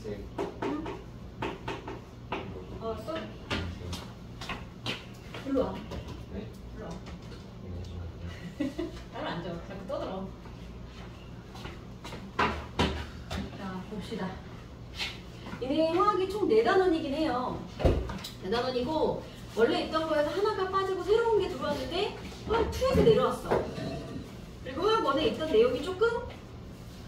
응? 써? 일로 와. 네? 일로 와. 따로 앉아. 자꾸 떠들어. 자, 봅시다. 이네 화학이 총 4단원이긴 해요. 4단원이고 원래 있던 거에서 하나가 빠지고 새로운 게 들어왔는데 화학 2에서 내려왔어. 그리고 화학 1에 있던 내용이 조금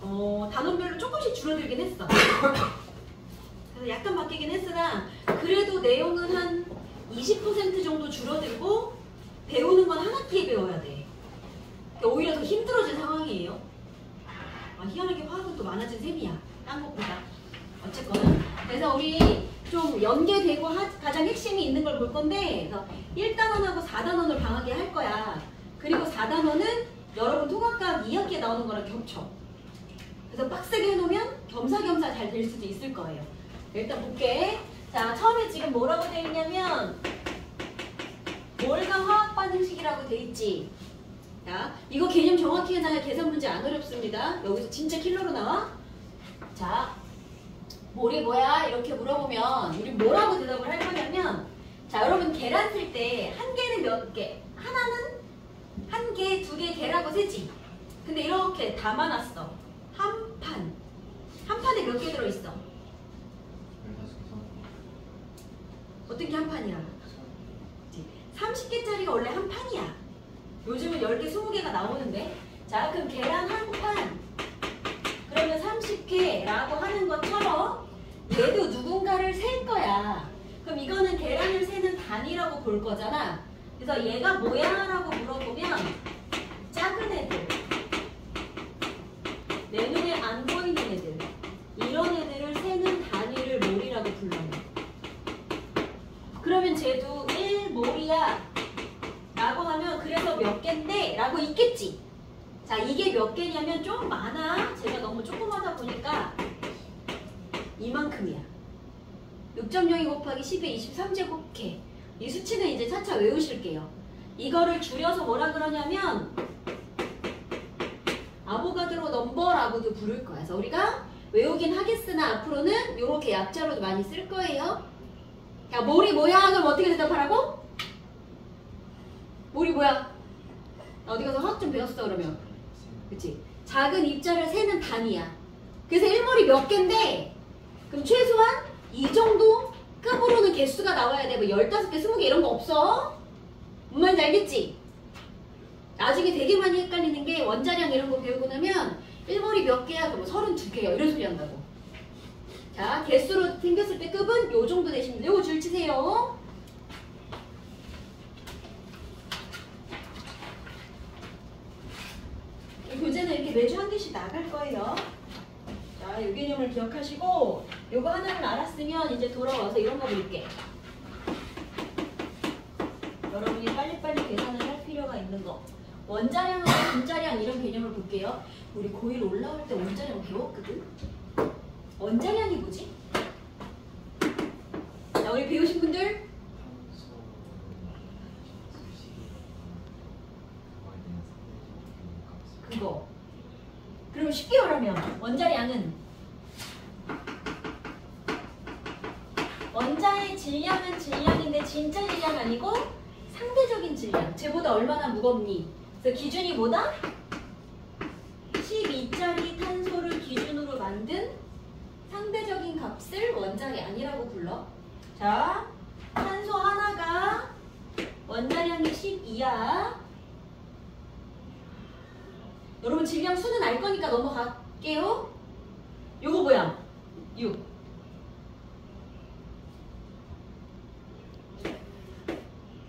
단원별로 조금씩 줄어들긴 했어. 그래서 약간 바뀌긴 했으나 그래도 내용은 한 20% 정도 줄어들고 배우는 건 한 학기에 배워야 돼. 그러니까 오히려 더 힘들어진 상황이에요. 희한하게 화학은 또 많아진 셈이야. 딴 것보다. 어쨌거나. 그래서 우리 좀 연계되고 가장 핵심이 있는 걸 볼 건데 그래서 1단원하고 4단원을 방학에 할 거야. 그리고 4단원은 여러분 통합과학 2학기에 나오는 거랑 겹쳐. 그래서 빡세게 해놓으면 겸사겸사 잘 될 수도 있을 거예요. 일단 볼게. 자, 처음에 지금 뭐라고 되어 있냐면 몰강 화학 반응식이라고 되어 있지. 자, 이거 개념 정확히 해놔야 계산 문제 안 어렵습니다. 여기서 진짜 킬러로 나와. 자, 몰이 뭐야? 이렇게 물어보면 우리 뭐라고 대답을 할 거냐면 자, 여러분 계란 쓸 때 한 개는 몇 개? 하나는 한 개, 2개 개라고 세지. 근데 이렇게 담아놨어. 한 판. 한 판에 몇 개 들어있어? 어떤 게 한 판이야? 30개짜리가 원래 한 판이야. 요즘은 10개, 20개가 나오는데 자, 그럼 계란 한 판 그러면 30개라고 하는 것처럼 얘도 누군가를 셀 거야. 그럼 이거는 계란을 세는 단위라고 볼 거잖아. 그래서 얘가 뭐야? 라고 물어보면 작은 애들, 내 눈에 안 보이는 애들, 이런 애들을 세는 단위를 몰이라고 불러요. 그러면 쟤도 1몰이야 라고 하면 그래서 몇 개인데? 라고 있겠지. 자, 이게 몇 개냐면 좀 많아. 제가 너무 조그마다 보니까 이만큼이야. 6.02 곱하기 10의 23제곱개. 이 수치는 이제 차차 외우실게요. 이거를 줄여서 뭐라 그러냐면 아보가드로 넘버라고도 부를 거야. 그래서 우리가 외우긴 하겠으나 앞으로는 이렇게 약자로도 많이 쓸 거예요. 야, 몰이 뭐야? 그럼 어떻게 대답하라고? 몰이 뭐야? 어디 가서 화학 좀 배웠어 그러면. 그치? 작은 입자를 세는 단위야. 그래서 1몰이 몇 개인데 그럼 최소한 이 정도 급으로는 개수가 나와야 돼. 뭐 15개, 20개 이런 거 없어. 뭔 말인지 알겠지? 나중에 되게 많이 헷갈리는 게 원자량 이런 거 배우고 나면 1몰이 몇 개야? 그럼 32개요. 이런 소리 한다고. 자, 개수로 생겼을 때 급은 요 정도 되시면 돼요. 요거 줄 치세요. 교재는 이렇게 매주 한 개씩 나갈 거예요. 자, 이 개념을 기억하시고 요거 하나를 알았으면 이제 돌아와서 이런 거 볼게. 여러분이 빨리빨리 계산을 할 필요가 있는 거. 원자량하고 분자량 이런 개념을 볼게요. 우리 고1 올라올 때 원자량 배웠거든? 원자량이 뭐지? 자, 우리 배우신 분들? 그거. 그럼 쉽게 말하면 원자량은 원자의 질량은 질량인데 진짜 질량 아니고 상대적인 질량. 쟤보다 얼마나 무겁니? 그래서 기준이 뭐다? 12짜리 탄소를 기준으로 만든 상대적인 값을 원자량이라고 불러. 자, 탄소 하나가 원자량이 12야. 여러분 질량 수는 알 거니까 넘어갈게요. 요거 뭐야? 6.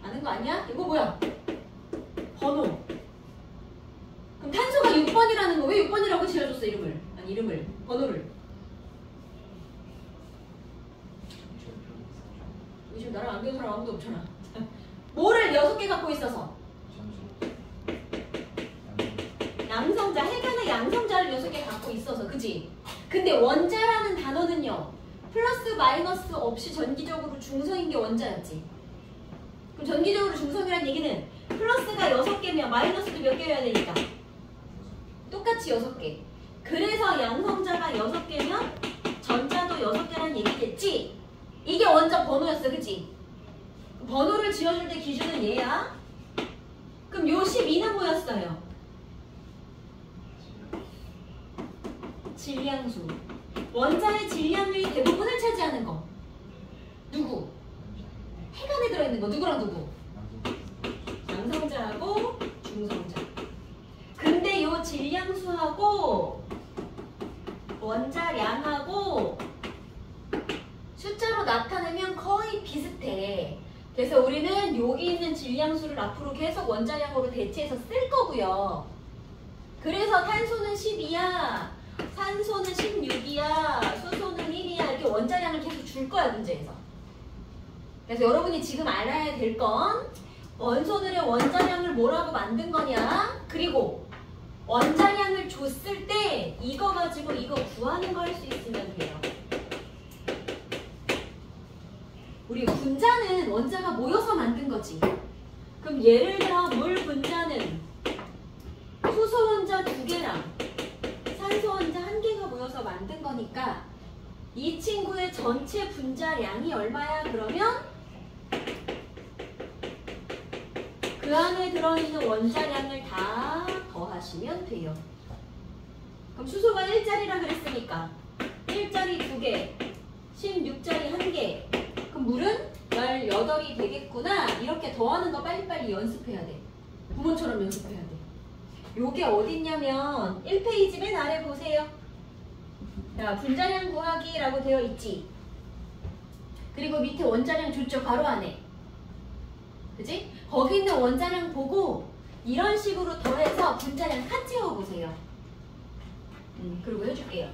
아는 거 아니야? 이거 뭐야? 번호. 그럼 탄소가 6번이라는 거 왜 6번이라고 지어줬어 이름을? 아니 이름을. 번호를. 요즘 나랑 안 배운 사람 아무도 없잖아. 뭐를 6개 갖고 있어서? 양성자, 해변의 양성자를 6개 갖고 있어서, 그지? 근데 원자라는 단어는요, 플러스 마이너스 없이 전기적으로 중성인 게 원자였지. 그럼 전기적으로 중성이라는 얘기는 플러스가 6개면 마이너스도 몇 개여야 되니까? 똑같이 6개. 그래서 양성자가 6개면 전자도 먼저 번호였어, 그치? 번호를 지어줄 때 기준은 얘야. 그럼 요 12는 뭐였어요? 질량수. 원자의 질량률이 대부분을 차지하는 거. 누구? 핵 안에 들어있는 거. 누구랑 누구? 양성자하고 중성자. 근데 요 질량수하고 원자량하고 숫자로 나타내면 거의 비슷해. 그래서 우리는 여기 있는 질량수를 앞으로 계속 원자량으로 대체해서 쓸 거고요. 그래서 탄소는 12야, 산소는 16이야, 수소는 1이야 이렇게 원자량을 계속 줄 거야, 문제에서. 그래서 여러분이 지금 알아야 될 건 원소들의 원자량을 뭐라고 만든 거냐, 그리고 원자량을 줬을 때 이거 가지고 이거 구하는 거 할 수 있으면 돼요. 우리 분자는 원자가 모여서 만든 거지. 그럼 예를 들어 물 분자는 수소 원자 2개랑 산소 원자 1개가 모여서 만든 거니까 이 친구의 전체 분자량이 얼마야? 그러면 그 안에 들어있는 원자량을 다 더하시면 돼요. 그럼 수소가 1짜리라 그랬으니까 1짜리 2개, 16짜리 1개. 그럼 물은 18이 되겠구나. 이렇게 더하는 거 빨리빨리 연습해야 돼. 부모처럼 연습해야 돼. 요게 어딨냐면 1페이지 맨 아래 보세요. 자, 분자량 구하기라고 되어 있지. 그리고 밑에 원자량 줬죠. 바로 안에. 그치? 거기 있는 원자량 보고 이런 식으로 더해서 분자량 칸 채워보세요. 그리고 해줄게요.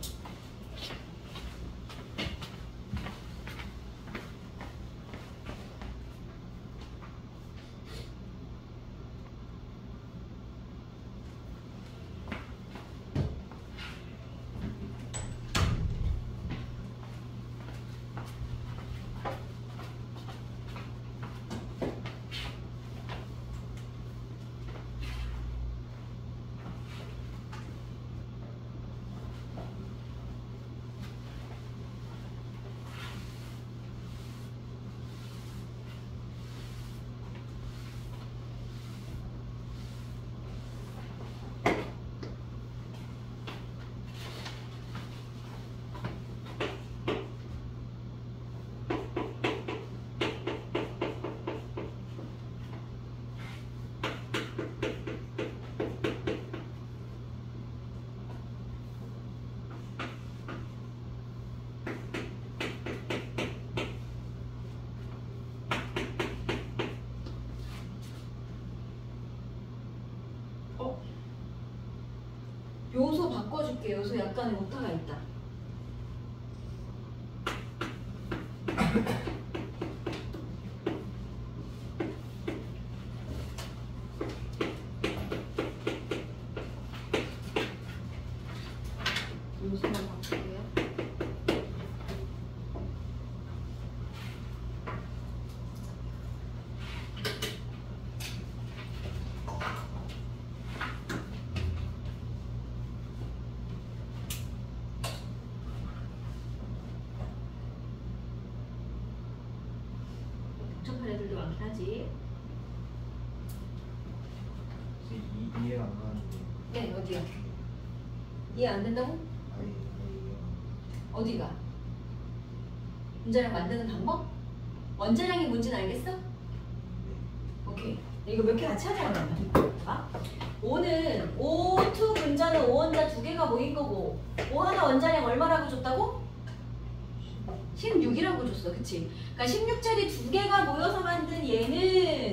요소 바꿔줄게요. 요소 약간의 오타가 있다. 요소만 바꿀게요. 복잡한 애들도 많긴 하지. 이해가 안 가는데. 네, 어디야? 이해 안 된다고? 아니. 어디가? 분자량 만드는 방법? 원자량이 뭔지는 알겠어? 오케이. 이거 몇 개 같이 하자 그러면. 봐. O는 O2 분자는 O원자 2개가 모인 거고 O 하나 원자량 얼마라고 줬다고? 16이라고 줬어. 그치? 그러니까 16짜리 2개가 모여서 만든 얘는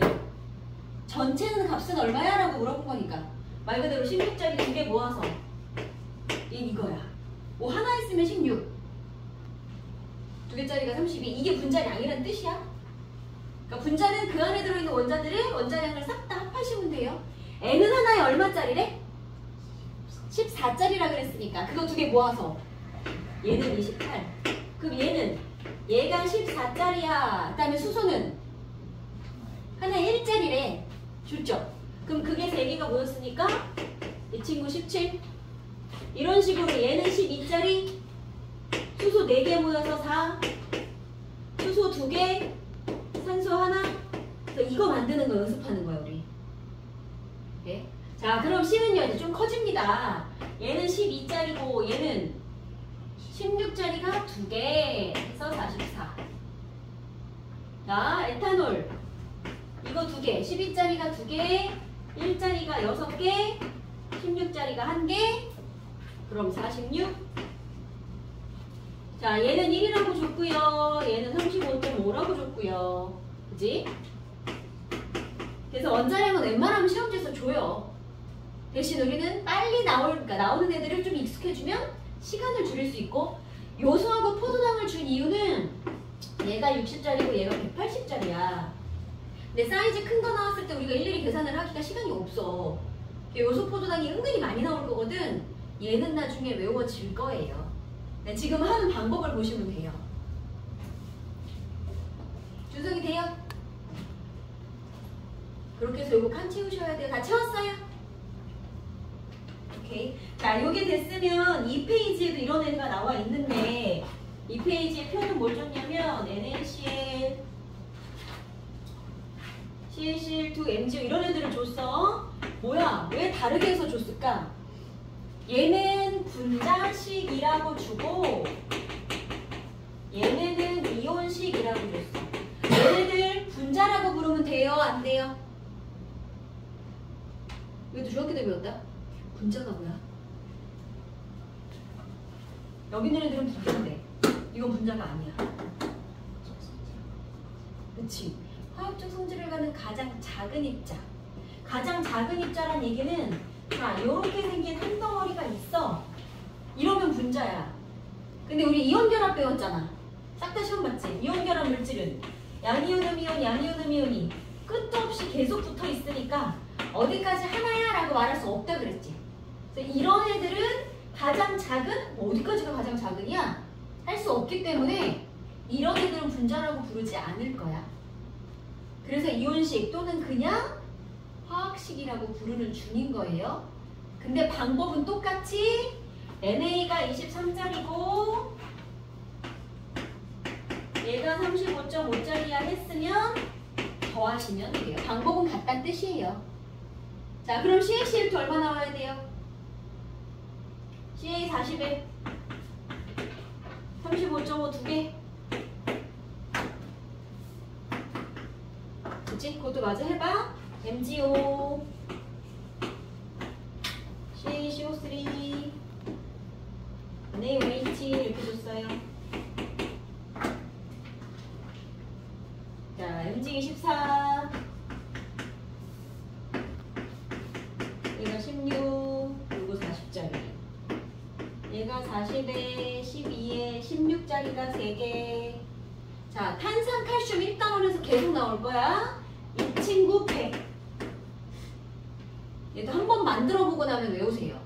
전체는 값은 얼마야? 라고 물어본 거니까 말 그대로 16짜리 2개 모아서 이거야. O 하나 있으면 16 2개짜리가 32 이게 분자량이란 뜻이야. 그러니까 분자는 그 안에 들어있는 원자들의 원자량을 싹 다 합하시면 돼요. N은 하나에 얼마짜리래? 14짜리라 그랬으니까 그거 2개 모아서 얘는 28. 그럼 얘가 14짜리야. 그 다음에 수소는 하나에 1짜리래. 줬죠? 그럼 그게 3개가 모였으니까 이 친구 17. 이런 식으로 얘는 12짜리 수소 4개 모여서 4. 수소 2개, 산소 하나. 이거 만드는 거 연습하는 거야 우리. 네? 자, 그럼 C는요 이제 좀 커집니다. 얘는 12짜리고 얘는 16짜리가 2개 해서 44. 자, 에탄올 이거 2개, 12짜리가 2개, 1짜리가 6개, 16짜리가 1개, 그럼 46. 자, 얘는 1이라고 줬고요. 얘는 35.5라고 줬고요. 그지? 그래서 원자량은 웬만하면 시험지에서 줘요. 대신 우리는 빨리 나오는 애들을 좀 익숙해주면 시간을 줄일 수 있고, 요소하고 포도당을 준 이유는 얘가 60짜리고 얘가 180짜리야. 근데 사이즈 큰 거 나왔을 때 우리가 일일이 계산을 하기가 시간이 없어. 요소 포도당이 은근히 많이 나올 거거든. 얘는 나중에 외워질 거예요. 네, 지금 하는 방법을 보시면 돼요. 준성이 돼요? 그렇게 해서 요거 칸 채우셔야 돼요. 다 채웠어요? 오케이. 자, 요게 됐으면 2페이지에도 이런 애가 나와 있는데, 2페이지에 표는 뭘 줬냐면 NaCl, CaCl2, MgO 이런 애들을 줬어. 뭐야? 왜 다르게 해서 줬을까? 얘는 분자식이라고 주고 얘네는 이온식이라고 줬어. 얘네들 분자라고 부르면 돼요? 안 돼요? 이것도 중학교 때 배웠다? 분자가 뭐야? 여기 있는 애들은 분자인데 이건 분자가 아니야. 그치? 화학적 성질을 가는 가장 작은 입자. 가장 작은 입자란 얘기는 자, 요렇게 생긴 한 덩어리가 있어. 이러면 분자야. 근데 우리 이온결합 배웠잖아. 싹 다 시험 봤지? 이온결합 물질은 양이온음 이온, 양이온음 이온이 끝도 없이 계속 붙어 있으니까 어디까지 하나야? 라고 말할 수 없다 그랬지. 그래서 이런 애들은 가장 작은, 뭐 어디까지가 가장 작으냐? 할 수 없기 때문에 이런 애들은 분자라고 부르지 않을 거야. 그래서 이온식 또는 그냥 화학식이라고 부르는 중인 거예요. 근데 방법은 똑같이 NA가 23짜리고 얘가 35.5짜리야 했으면 더하시면 돼요. 방법은 같다는 뜻이에요. 자, 그럼 CaCl2 얼마 나와야 돼요? CA 40에 35.5 2개. 그치? 그것도 맞아. 해봐. MgO, CaCO3, NaOH 이렇게 줬어요. 자, Mg24, 얘가 16, 요거 40짜리. 얘가 40에 12에 16짜리가 3개. 자, 탄산, 칼슘 1단원에서 계속 나올 거야. 이 친구 100. 얘도 한번 만들어보고 나면 외우세요.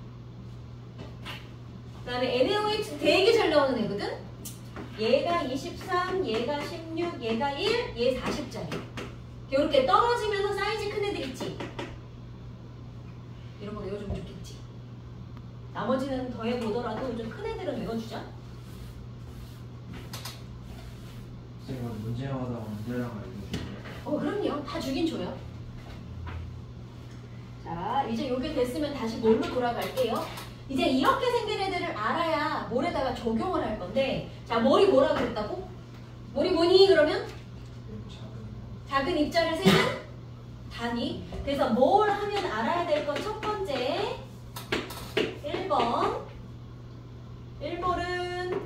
그 다음에 NaOH 되게 잘 나오는 애거든? 얘가 23, 얘가 16, 얘가 1, 얘 40짜리. 이렇게 떨어지면서 사이즈 큰 애들 있지? 이런 거 외워주면 좋겠지? 나머지는 더해보더라도 좀 큰 애들은 외워주자. 선생님, 문제마다 문제량 알려주세요. 그럼요. 다 주긴 줘요. 자, 이제 요게 됐으면 다시 뭘로 돌아갈게요. 이제 이렇게 생긴 애들을 알아야 뭘에다가 적용을 할 건데, 자, 머리 뭐라고 그랬다고? 머리 뭐니? 그러면? 작은 입자를 세는 단위. 그래서 뭘 하면 알아야 될 건 첫 번째 1번. 1번은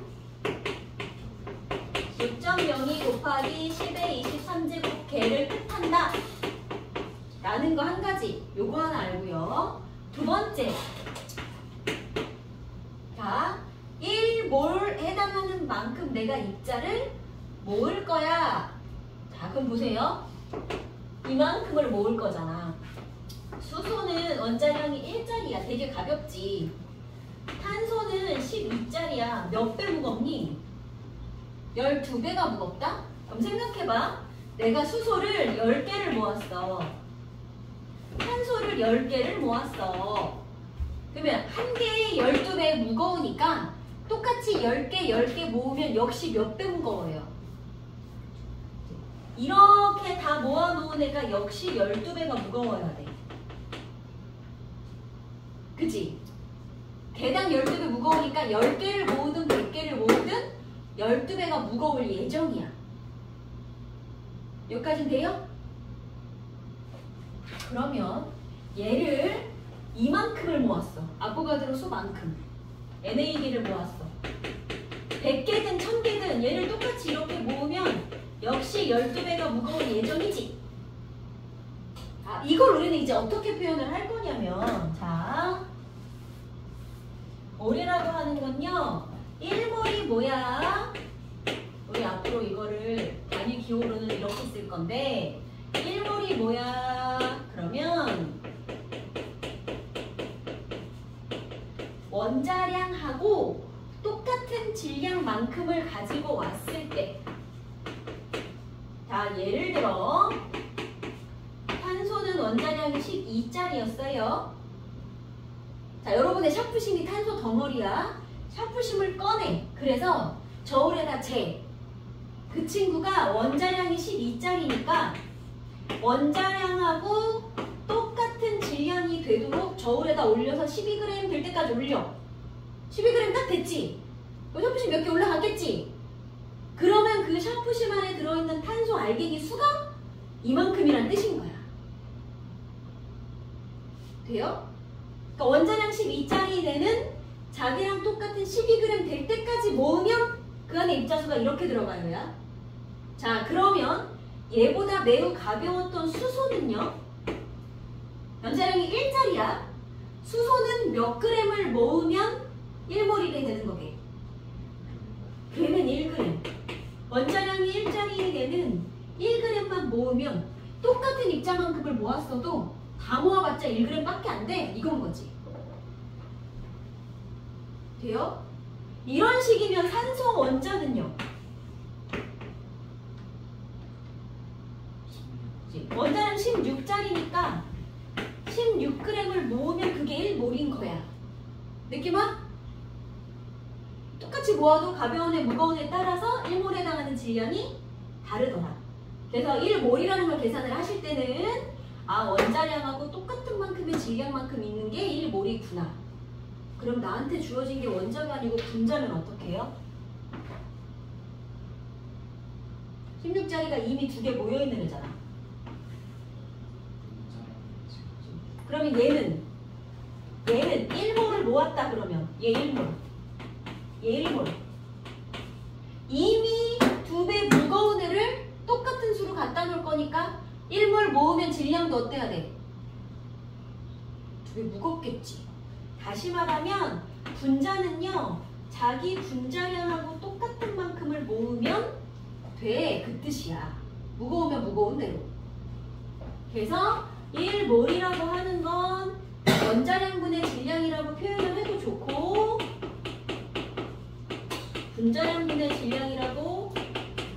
6.02 곱하기 10의 23제곱 개를 뜻한다 라는 거 한 가지, 요거 하나 알고요. 두 번째, 자, 1몰 해당하는 만큼 내가 입자를 모을 거야. 자, 그럼 보세요. 이만큼을 모을 거잖아. 수소는 원자량이 1짜리야. 되게 가볍지. 탄소는 12짜리야. 몇 배 무겁니? 12배가 무겁다? 그럼 생각해봐. 내가 수소를 10개를 모았어. 탄소를 10개를 모았어. 그러면 한 개에 12배 무거우니까 똑같이 10개, 10개 모으면 역시 몇 배 무거워요? 이렇게 다 모아놓은 애가 역시 12배가 무거워야 돼. 그치? 개당 12배 무거우니까 10개를 모으든 100개를 모으든 12배가 무거울 예정이야. 여기까지는 돼요? 그러면 얘를 이만큼을 모았어. 아보가드로 수만큼. NAD를 모았어. 100개든 1000개든 얘를 똑같이 이렇게 모으면 역시 12배가 무거울 예정이지. 아, 이걸 우리는 이제 어떻게 표현을 할 거냐면, 자, 몰이라고 하는 건요, 1몰이 뭐야? 우리 앞으로 이거를 단위 기호로는 이렇게 쓸 건데, 1몰이 뭐야? 그러면 원자량하고 똑같은 질량만큼을 가지고 왔을 때, 자, 예를 들어 탄소는 원자량이 12짜리였어요. 자, 여러분의 샤프심이 탄소 덩어리야. 샤프심을 꺼내. 그래서 저울에다 재. 그 친구가 원자량이 12짜리니까 원자량하고 똑같은 질량이 되도록 저울에다 올려서 12g 될 때까지 올려. 12g 딱 됐지? 샤프심 몇 개 올라갔겠지? 그러면 그 샤프심 안에 들어있는 탄소 알갱이 수가 이만큼이란 뜻인 거야. 돼요? 그러니까 원자량 12짜리 되는 자기랑 똑같은 12g 될 때까지 모으면 그 안에 입자수가 이렇게 들어가요. 야. 자, 그러면 얘보다 매우 가벼웠던 수소는요, 원자량이 1짜리야. 수소는 몇 g을 모으면 1몰이 되는 거게? 걔는 1g. 원자량이 1짜리 되는 1g만 모으면 똑같은 입자만큼을 모았어도 다 모아봤자 1g 밖에 안 돼. 이건 거지. 돼요? 이런 식이면 산소 원자는요, 원자량 16짜리니까 16g을 모으면 그게 1몰인 거야. 느낌 와? 똑같이 모아도 가벼운 애, 무거운 애 따라서 1몰에 해당하는 질량이 다르더라. 그래서 1몰이라는 걸 계산을 하실 때는, 아, 원자량하고 똑같은 만큼의 질량만큼 있는 게 1몰이구나. 그럼 나한테 주어진 게 원자가 아니고 분자면 어떻게 해요? 16짜리가 이미 2개 모여있는 애잖아. 그러면 얘는 1몰을 모았다 그러면 얘 1몰, 얘 1몰. 이미 2배 무거운 애를 똑같은 수로 갖다 놓을 거니까 1몰 모으면 질량도 어때야 돼? 2배 무겁겠지. 다시 말하면 분자는요, 자기 분자량하고 똑같은 만큼을 모으면 돼. 그 뜻이야. 무거우면 무거운 대로. 그래서 1몰이라고 하는 건 원자량분의 질량이라고 표현을 해도 좋고, 분자량분의 질량이라고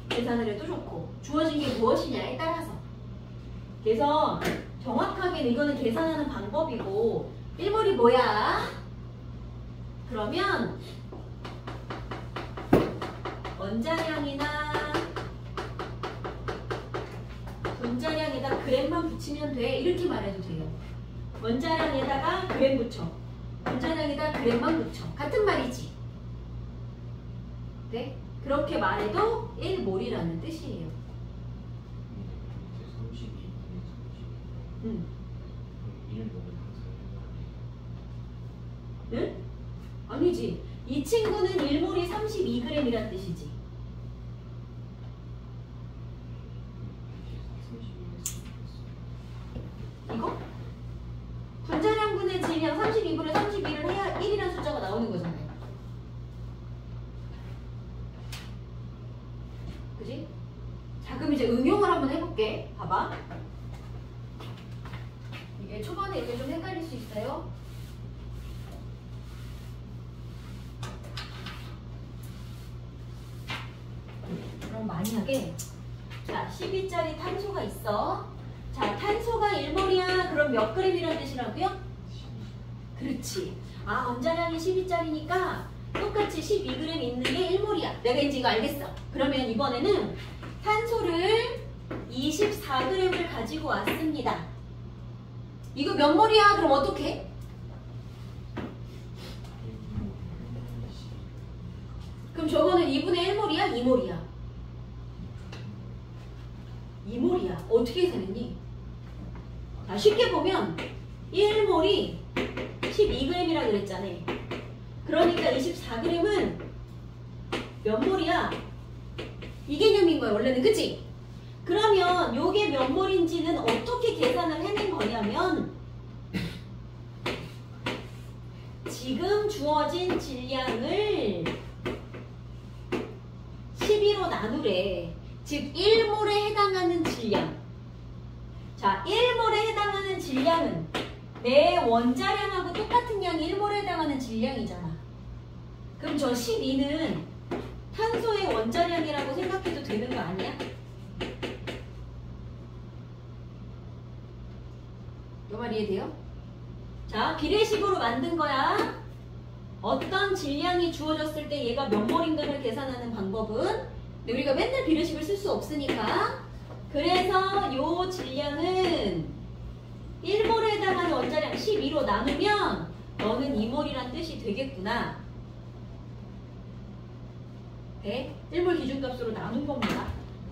계산을 해도 좋고, 주어진 게 무엇이냐에 따라서. 그래서 정확하게 이거는 계산하는 방법이고, 1몰이 뭐야? 그러면 원자량이나 분자량에다 g만 붙이면 돼. 이렇게 말해도 돼요. 원자량에다가 g 붙여. 분자량에다 g만 붙여. 같은 말이지. 네? 그렇게 말해도 1몰이라는 뜻이에요. 32. 응? 아니지. 이 친구는 1몰이 32g이란 뜻이지. 이거? 분자량분의 질량 32분의 32를 해야 1이라는 숫자가 나오는 거잖아요. 그지? 자, 그럼 이제 응용을 한번 해볼게. 봐봐. 이게 초반에 이게 좀 헷갈릴 수 있어요. 그럼 만약에, 자, 12짜리 탄소가 있어. 자, 탄소가 1몰이야. 그럼 몇 g이라는 뜻이라고요? 그렇지. 아, 원자량이 12짜리니까 똑같이 12g 있는 게 1몰이야. 내가 이제 이거 알겠어. 그러면 이번에는 탄소를 24g을 가지고 왔습니다. 이거 몇 몰이야? 그럼 어떻게? 그럼 저거는 2분의 1몰이야? 2몰이야? 2몰이야. 어떻게 계산했니? 자, 쉽게 보면 1몰이 12g이라 그랬잖아. 그러니까 24g은 몇 몰이야? 이 개념인 거야 원래는. 그치? 그러면 요게 몇 몰인지는 어떻게 계산을 해낸 거냐면 지금 주어진 질량을 12로 나누래. 즉 1몰에 해당하는 질량. 자, 1몰에 해당하는 질량은 내 원자량하고 똑같은 양이 1몰에 해당하는 질량이잖아. 그럼 저 12는 탄소의 원자량이라고 생각해도 되는 거 아니야? 요 말 이해돼요? 자, 비례식으로 만든 거야. 어떤 질량이 주어졌을 때 얘가 몇 몰인가를 계산하는 방법은, 근데 우리가 맨날 비례식을 쓸 수 없으니까, 그래서 요 질량은 1몰에 해당하는 원자량 12로 나누면 너는 2몰이란 뜻이 되겠구나. 네? 1몰 기준값으로 나눈 겁니다.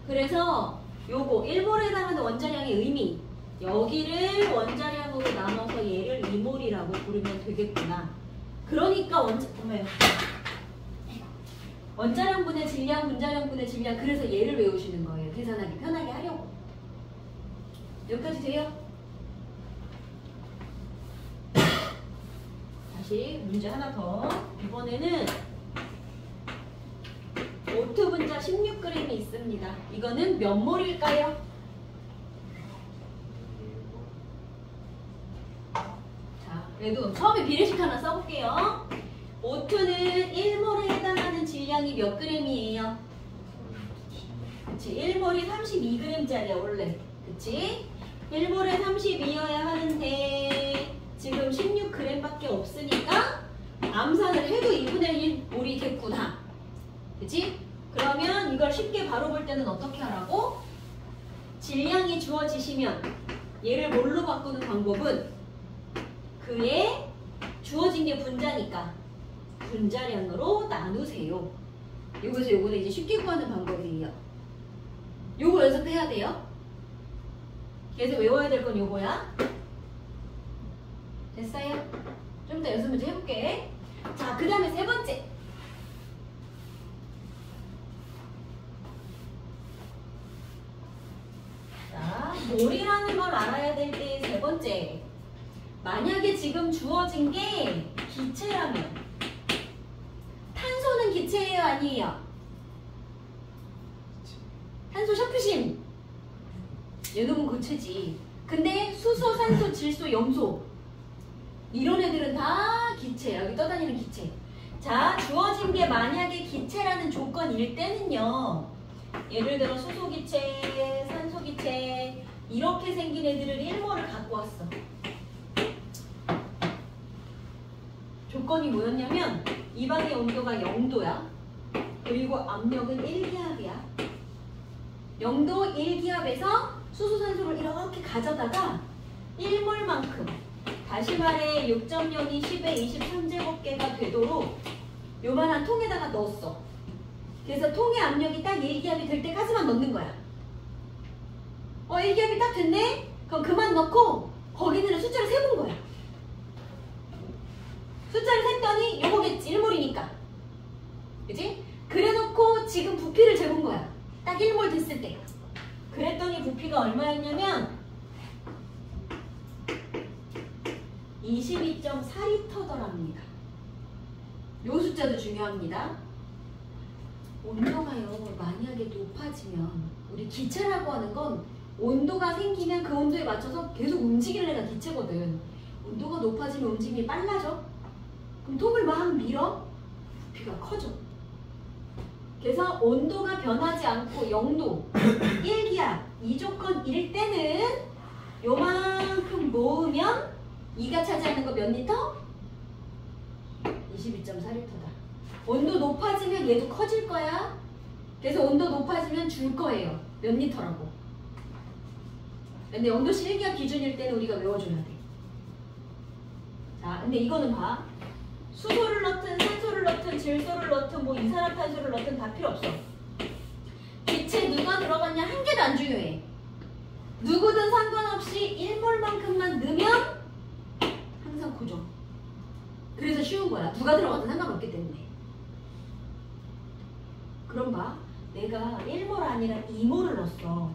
그래서 요거 1몰에 해당하는 원자량의 의미, 여기를 원자량으로 나눠서 얘를 2몰이라고 부르면 되겠구나. 그러니까 원자량분의 질량, 분자량분의 질량, 그래서 얘를 외우시는 거예요. 계산하기 편하게 하려고. 여기까지 돼요? 다시 문제 하나 더. 이번에는 O2 분자 16g이 있습니다. 이거는 몇 몰일까요? 자, 그래도 처음에 비례식 하나 써볼게요. O2는 1몰에 해당하는 질량이 몇 g이에요? 그치, 1몰이 32g짜리야 원래. 그치? 1몰에 32여야 하는데 지금 16g밖에 없으니까 암산을 해도 2분의 1몰이 됐구나. 그치? 그러면 이걸 쉽게 바로 볼 때는 어떻게 하라고? 질량이 주어지시면 얘를 뭘로 바꾸는 방법은 그의 주어진 게 분자니까 분자량으로 나누세요. 요거에서 요거는 이제 쉽게 구하는 방법이에요. 요거 연습해야 돼요. 그래서 외워야 될 건 요거야. 됐어요? 좀 더 연습 문제 해볼게. 자, 그 다음에 세 번째. 자, 몰이라는 걸 알아야 될 때 세 번째. 만약에 지금 주어진 게 기체라면 탄소는 기체예요? 아니에요? 탄소 샤프심 얘놈은 고체지. 근데 수소, 산소, 질소, 염소 이런 애들은 다 기체야. 여기 떠다니는 기체. 자, 주어진 게 만약에 기체라는 조건일 때는요, 예를 들어 수소 기체, 산소 기체 이렇게 생긴 애들을 1몰을 갖고 왔어. 조건이 뭐였냐면 이 방의 온도가 0도야. 그리고 압력은 1기압이야. 0도 1기압에서 수소산소를 이렇게 가져다가 1몰만큼, 다시 말해 6.02 10의 23제곱계가 되도록 요만한 통에다가 넣었어. 그래서 통의 압력이 딱 1기압이 될 때까지만 넣는 거야. 1기압이 딱 됐네? 그럼 그만 넣고 거기는 숫자를 세본 거야. 숫자를 셌더니 요거겠지. 1몰이니까. 그치? 그래놓고 지금 부피를 재본 거야. 딱 1몰 됐을 때. 그랬더니 부피가 얼마였냐면 22.4리터더랍니다. 요 숫자도 중요합니다. 온도가요, 만약에 높아지면, 우리 기체라고 하는 건 온도가 생기면 그 온도에 맞춰서 계속 움직이는 애가 기체거든. 온도가 높아지면 움직임이 빨라져. 그럼 통을 막 밀어? 부피가 커져. 그래서 온도가 변하지 않고 0도, 1기압 이 조건일 때는 요만큼 모으면 2가 차지하는 거 몇 리터? 22.4리터다. 온도 높아지면 얘도 커질 거야. 그래서 온도 높아지면 줄 거예요. 몇 리터라고? 근데 영도시 1기압 기준일 때는 우리가 외워줘야 돼. 자, 근데 이거는 봐. 수소를 넣든 산소를 넣든 질소를 넣든 뭐 이산화탄소를 넣든 다 필요 없어. 빛에 누가 들어갔냐 한 개도 안 중요해. 누구든 상관없이 1몰만큼만 넣으면 항상 고정. 그래서 쉬운 거야. 누가 들어가든 상관없기 때문에. 그럼 봐. 내가 1몰 아니라 2몰을 넣었어.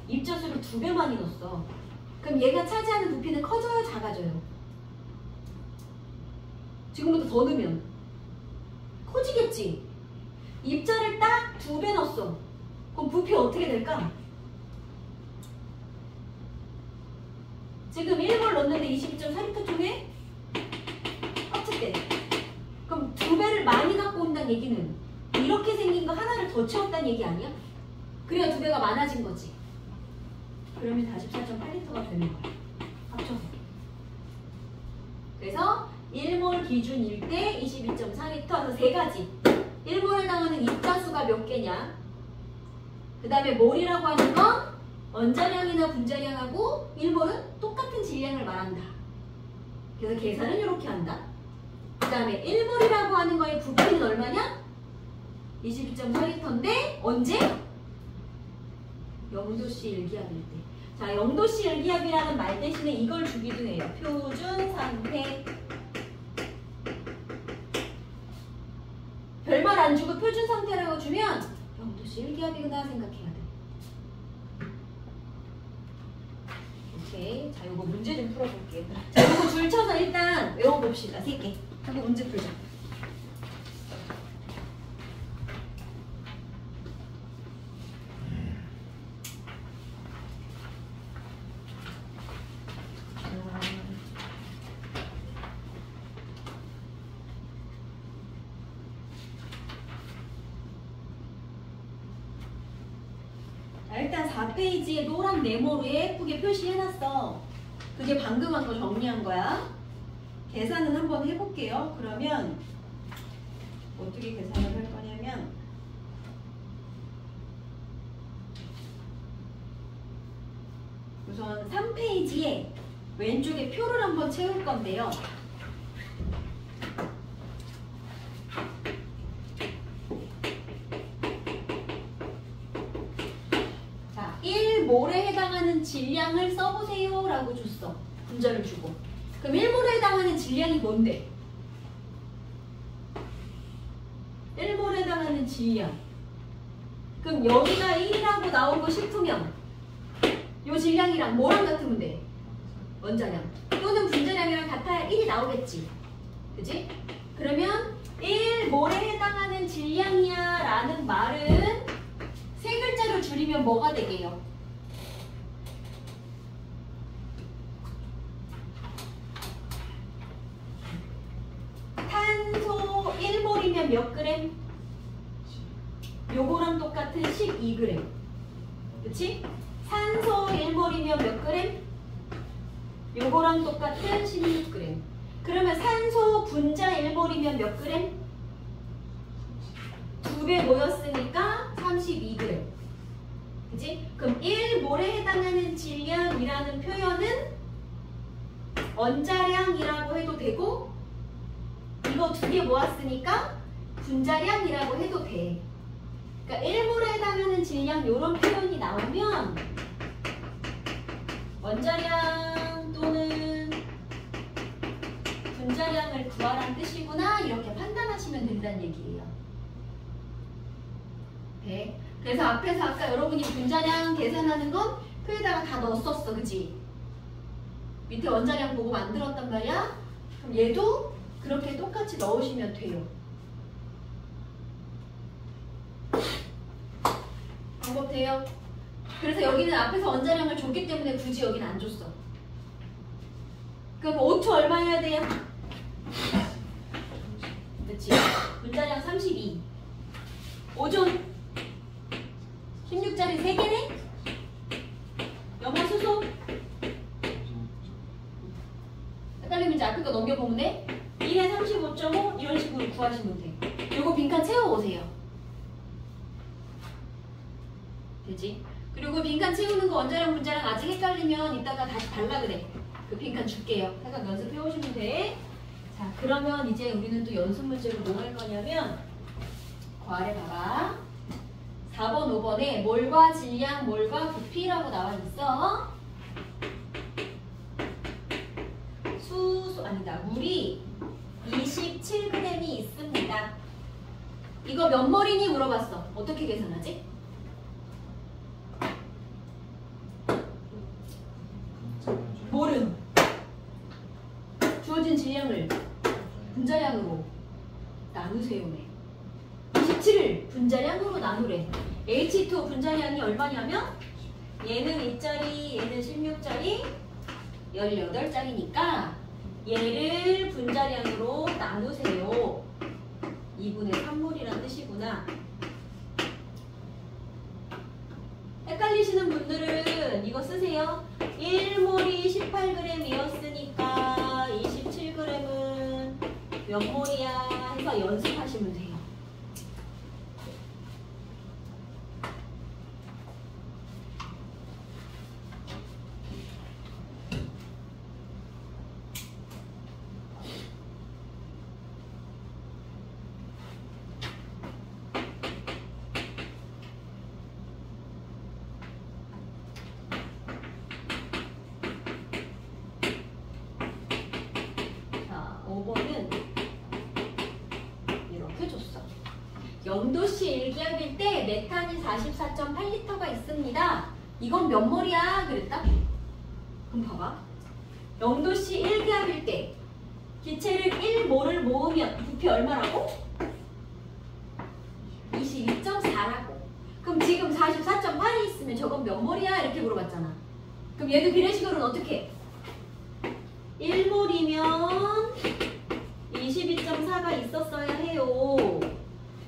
입자수를 2배 많이 넣었어. 그럼 얘가 차지하는 부피는 커져요? 작아져요? 지금부터 더 넣으면 커지겠지? 입자를 딱 2배 넣었어. 그럼 부피 어떻게 될까? 지금 1몰 넣었는데 22.4L 통에 합쳤대. 그럼 2배를 많이 갖고 온다는 얘기는 이렇게 생긴 거 하나를 더 채웠다는 얘기 아니야? 그래야 2배가 많아진 거지. 그러면 44.8L가 되는 거야. 합쳐서. 그래서 1몰 기준일 때 22.4L. 그래서 세 가지. 1몰에 해당하는 입자수가 몇 개냐. 그 다음에 몰이라고 하는 건 원자량이나 분자량하고 1몰은 똑같은 질량을 말한다. 그래서 계산은 이렇게 한다. 그 다음에 1몰이라고 하는 거의 부피는 얼마냐? 22.4L인데 언제? 0도씨 1기압일 때. 자, 0도씨 1기압이라는 말 대신에 이걸 주기도 해요. 표준 상태. 별말 안 주고 표준 상태라고 주면 0도씨 1기압이구나 생각해야 돼. 오케이. 자, 이거 문제 좀 풀어볼게요. 자, 이거 줄 쳐서 일단 외워봅시다. 3개. 하고 문제 풀자. 일단 4페이지에 노란 네모로 예쁘게 표시해놨어. 그게 방금 한 거 정리한 거야. 계산은 한번 해볼게요. 그러면 어떻게 계산을 할 거냐면 우선 3페이지에 왼쪽에 표를 한번 채울 건데요. 자, 1몰에 해당하는 질량을 써보세요 라고 줬어. 분자를 주고. 그럼 1몰에 해당하는 질량이 뭔데? 1몰에 해당하는 질량. 그럼 여기가 1이라고 나온 거 싶으면 요 질량이랑 뭐랑 같으면 돼? 원자량. 또는 분자량이랑 같아야 1이 나오겠지. 그지? 그러면 1몰에 해당하는 질량이야 라는 말은 세 글자로 줄이면 뭐가 되게요? 탄소 1몰이면 몇 그램? 요거랑 똑같은 12g. 그치? 산소 1몰이면 몇 그램? 요거랑 똑같은 16g. 그러면 산소 분자 1몰이면 몇 그램? 2배 모였으니까 32g. 그치? 그럼 1몰에 해당하는 질량이라는 표현은 원자량이라고 해도 되고 이거 2개 모았으니까 분자량이라고 해도 돼. 그러니까 1몰에 해당하는 질량 이런 표현이 나오면 원자량 또는 분자량을 구하라는 뜻이구나 이렇게 판단하시면 된다는 얘기예요. 네. 그래서 앞에서 아까 여러분이 분자량 계산하는 건 표에다가 다 넣었었어. 그치? 밑에 원자량 보고 만들었단 말이야. 그럼 얘도 그렇게 똑같이 넣으시면 돼요. 방법 돼요? 그래서 여기는 앞에서 원자량을 줬기 때문에 굳이 여기는 안 줬어. 그럼 O2 얼마여야 돼요? 그치? 분자량 32. 오존 16짜리 3개네? 염화 수소 헷갈리면 이제 앞에 거 넘겨보면 돼. 1에 35.5 이런 식으로 구하시면 돼. 요거 빈칸 채워보세요. 되지? 그리고 빈칸 채우는 거 원자량 분자량 아직 헷갈리면 이따가 다시 달라 그래. 그 빈칸 줄게요. 잠깐 연습해 오시면 돼. 자, 그러면 이제 우리는 또 연습 문제로 뭐 할 거냐면 그 아래 봐봐. 4번, 5번에 몰과 질량, 몰과 부피라고 나와 있어. 아니다. 물이 27g이 있습니다. 이거 몇 몰이니 물어봤어. 어떻게 계산하지? 몰은 주어진 질량을 분자량으로 나누세요네. 27을 분자량으로 나누래. H2O 분자량이 얼마냐면 얘는 2짜리, 얘는 16짜리, 18짜리니까 얘를 분자량으로 나누세요. 2분의 3몰이란 뜻이구나. 헷갈리시는 분들은 이거 쓰세요. 1몰이 18g이었으니까 27g은 몇 몰이야 해서 연습하시면 돼요. 자, 5번은 이렇게 줬어. 0도씨 일기압일 때 메탄이 44.8L가 있습니다. 이건 몇 몰이야? 그랬다? 그럼 봐봐. 0도씨 일기압일 때 기체를 1몰을 모으면 부피 얼마라고? 22.4라고. 그럼 지금 44.8이 있으면 저건 몇 몰이야? 이렇게 물어봤잖아. 그럼 얘도 비례식으로는 어떻게 해? 1몰이면 22.4가 있었어야 해요.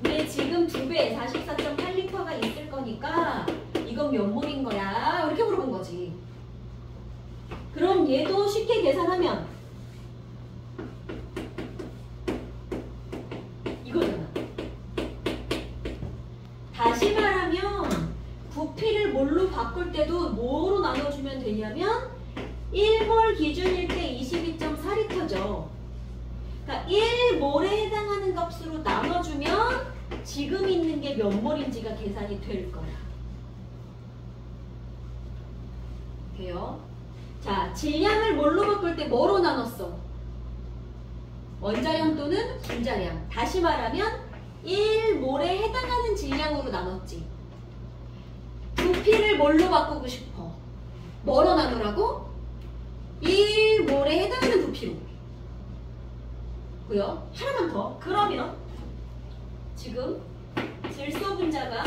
근데 지금 2배 44.8L가 있을 거니까 이건 몇 몰인 거야? 이렇게 물어본 거지. 그럼 얘도 쉽게 계산하면 이거잖아. 다시 말하면 부피를 뭘로 바꿀 때도 뭐로 나눠주면 되냐면 1몰 기준일 때 22.4L죠. 그러니까 1몰에 해당하는 값으로 나눠주면 지금 있는 게 몇 몰인지가 계산이 될 거야. 돼요? 자, 질량을 뭘로 바꿀 때 뭐로 나눴어? 원자량 또는 분자량. 다시 말하면 1몰에 해당하는 질량으로 나눴지. 부피를 뭘로 바꾸고 싶어? 뭐로 나누라고? 1몰에 해당하는 부피로. 고요. 하나만 더. 그러면 지금 질소 분자가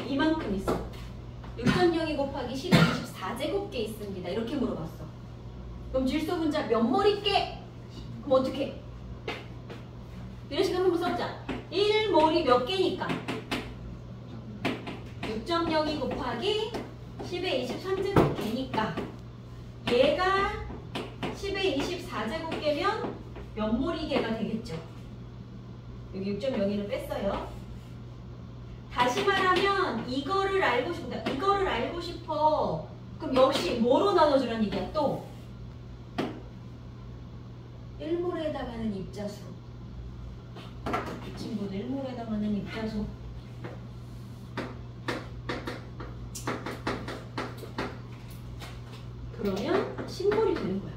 이만큼 있어. 6.02 곱하기 10의 24제곱개 있습니다. 이렇게 물어봤어. 그럼 질소 분자 몇 몰 있게? 그럼 어떻게 해? 비례식 한번 써보자. 1몰이 몇 개니까? 6.02 곱하기 10의 23제곱개니까 얘가 10의 24제곱개면 몇 몰이 개가 되겠죠? 여기 6.02를 뺐어요. 다시 말하면 이거를 알고 싶다. 이거를 알고 싶어. 그럼 역시 뭐로 나눠주라는 얘기야? 또 1몰에 해당하는 입자수. 이 친구도 1몰에 해당하는 입자수. 그러면 10몰이 되는 거야.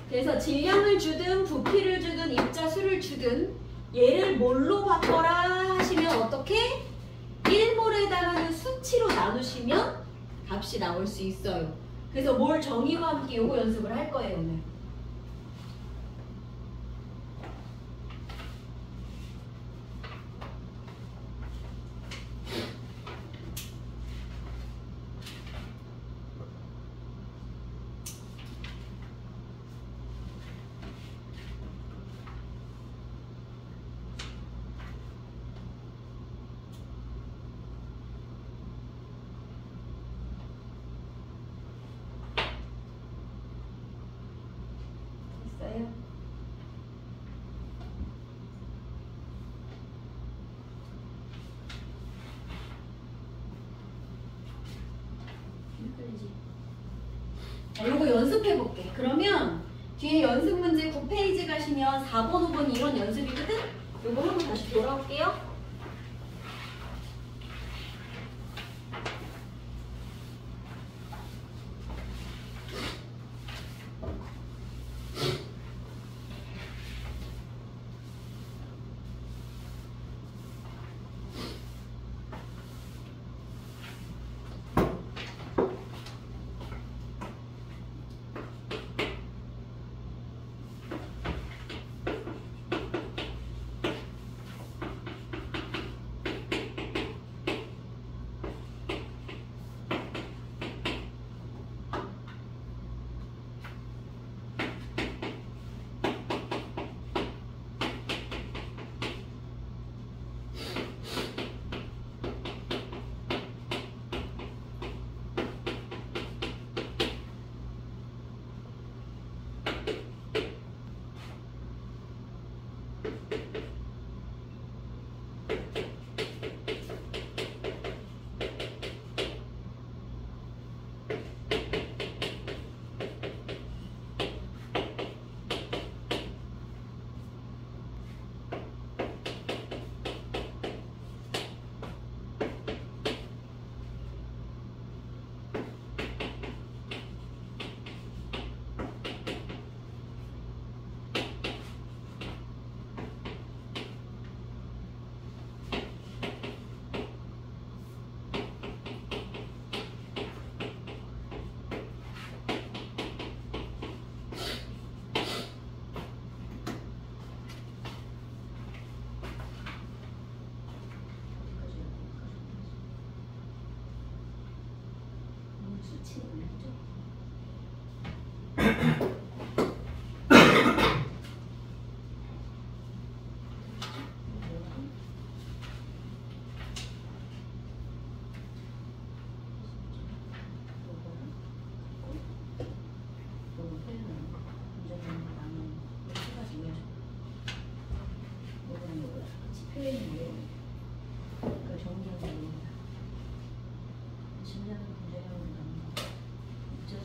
그래서 질량을 주든 부피를 주든 입자수를 주든 얘를 뭘로 바꿔라 하시면 어떻게? 1몰에 해당하는 수치로 나누시면 값이 나올 수 있어요. 그래서 몰 정의와 함께 요거 연습을 할 거예요, 오늘. 있어요? 이거 연습해볼게. 그러면 뒤에 연습 문제 9페이지 가시면 4번, 5번 이런 연습이거든? 이거 한번 다시 돌아올게요.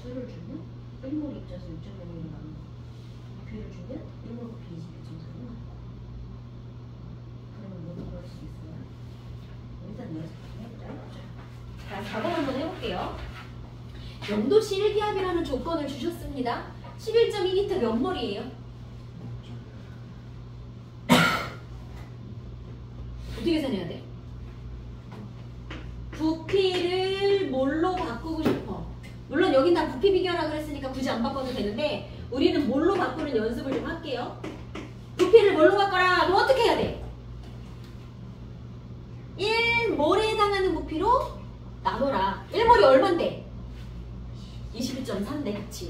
수를 주면 1몰 입자수 6.0mm가 나오고 부피를 주면 1몰 부피 22.4가 나오고 그러면 모두 그럴 수 있어요. 일단 연습 한번 해보자. 자, 4번 한번 해볼게요. 영도시 일기압이라는 조건을 주셨습니다. 11.2리터 몇 몰이에요? 어떻게 계산해야 돼? 부피를 뭘로 바꾸고 싶어? 물론 여긴 다 부피 비교라 그랬으니까 굳이 안 바꿔도 되는데 우리는 뭘로 바꾸는 연습을 좀 할게요. 부피를 뭘로 바꿔라? 그럼 어떻게 해야 돼? 1몰에 해당하는 부피로 나눠라. 1몰이 얼만데? 21.4인데 그치?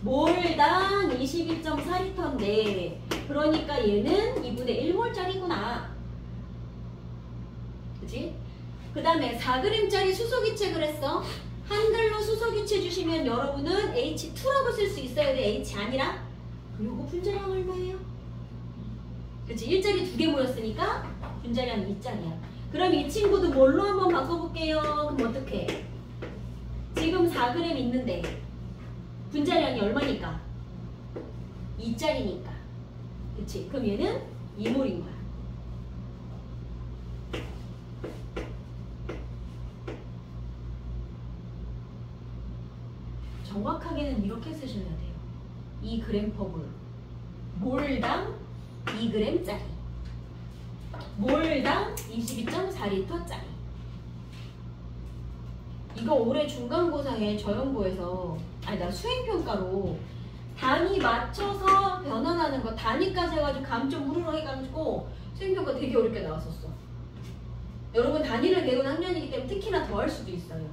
몰당 22.4리터인데 그러니까 얘는 2분의 1몰짜리구나. 그치? 그 다음에 4g짜리 수소기체 그랬어. 한글로 수소기체 주시면 여러분은 H2라고 쓸 수 있어야 돼. H 아니라. 요거 분자량 얼마예요? 그치? 1짜리 2개 모였으니까 분자량 2짜리야. 그럼 이 친구도 뭘로 한번 바꿔볼게요. 그럼 어떡해? 지금 4g 있는데 분자량이 얼마니까? 2짜리니까. 그치? 그럼 얘는 2몰인 거야. 정확하게는 이렇게 쓰셔야 돼요. 2g per 몰. 몰당 2g짜리. 몰당 22.4리터짜리. 이거 올해 중간고사에 저연고에서 수행평가로 단위 맞춰서 변환하는 거 단위까지 해가지고 감 좀 후루룩 해가지고 수행평가 되게 어렵게 나왔었어. 여러분 단위를 배운 학년이기 때문에 특히나 더 할 수도 있어요.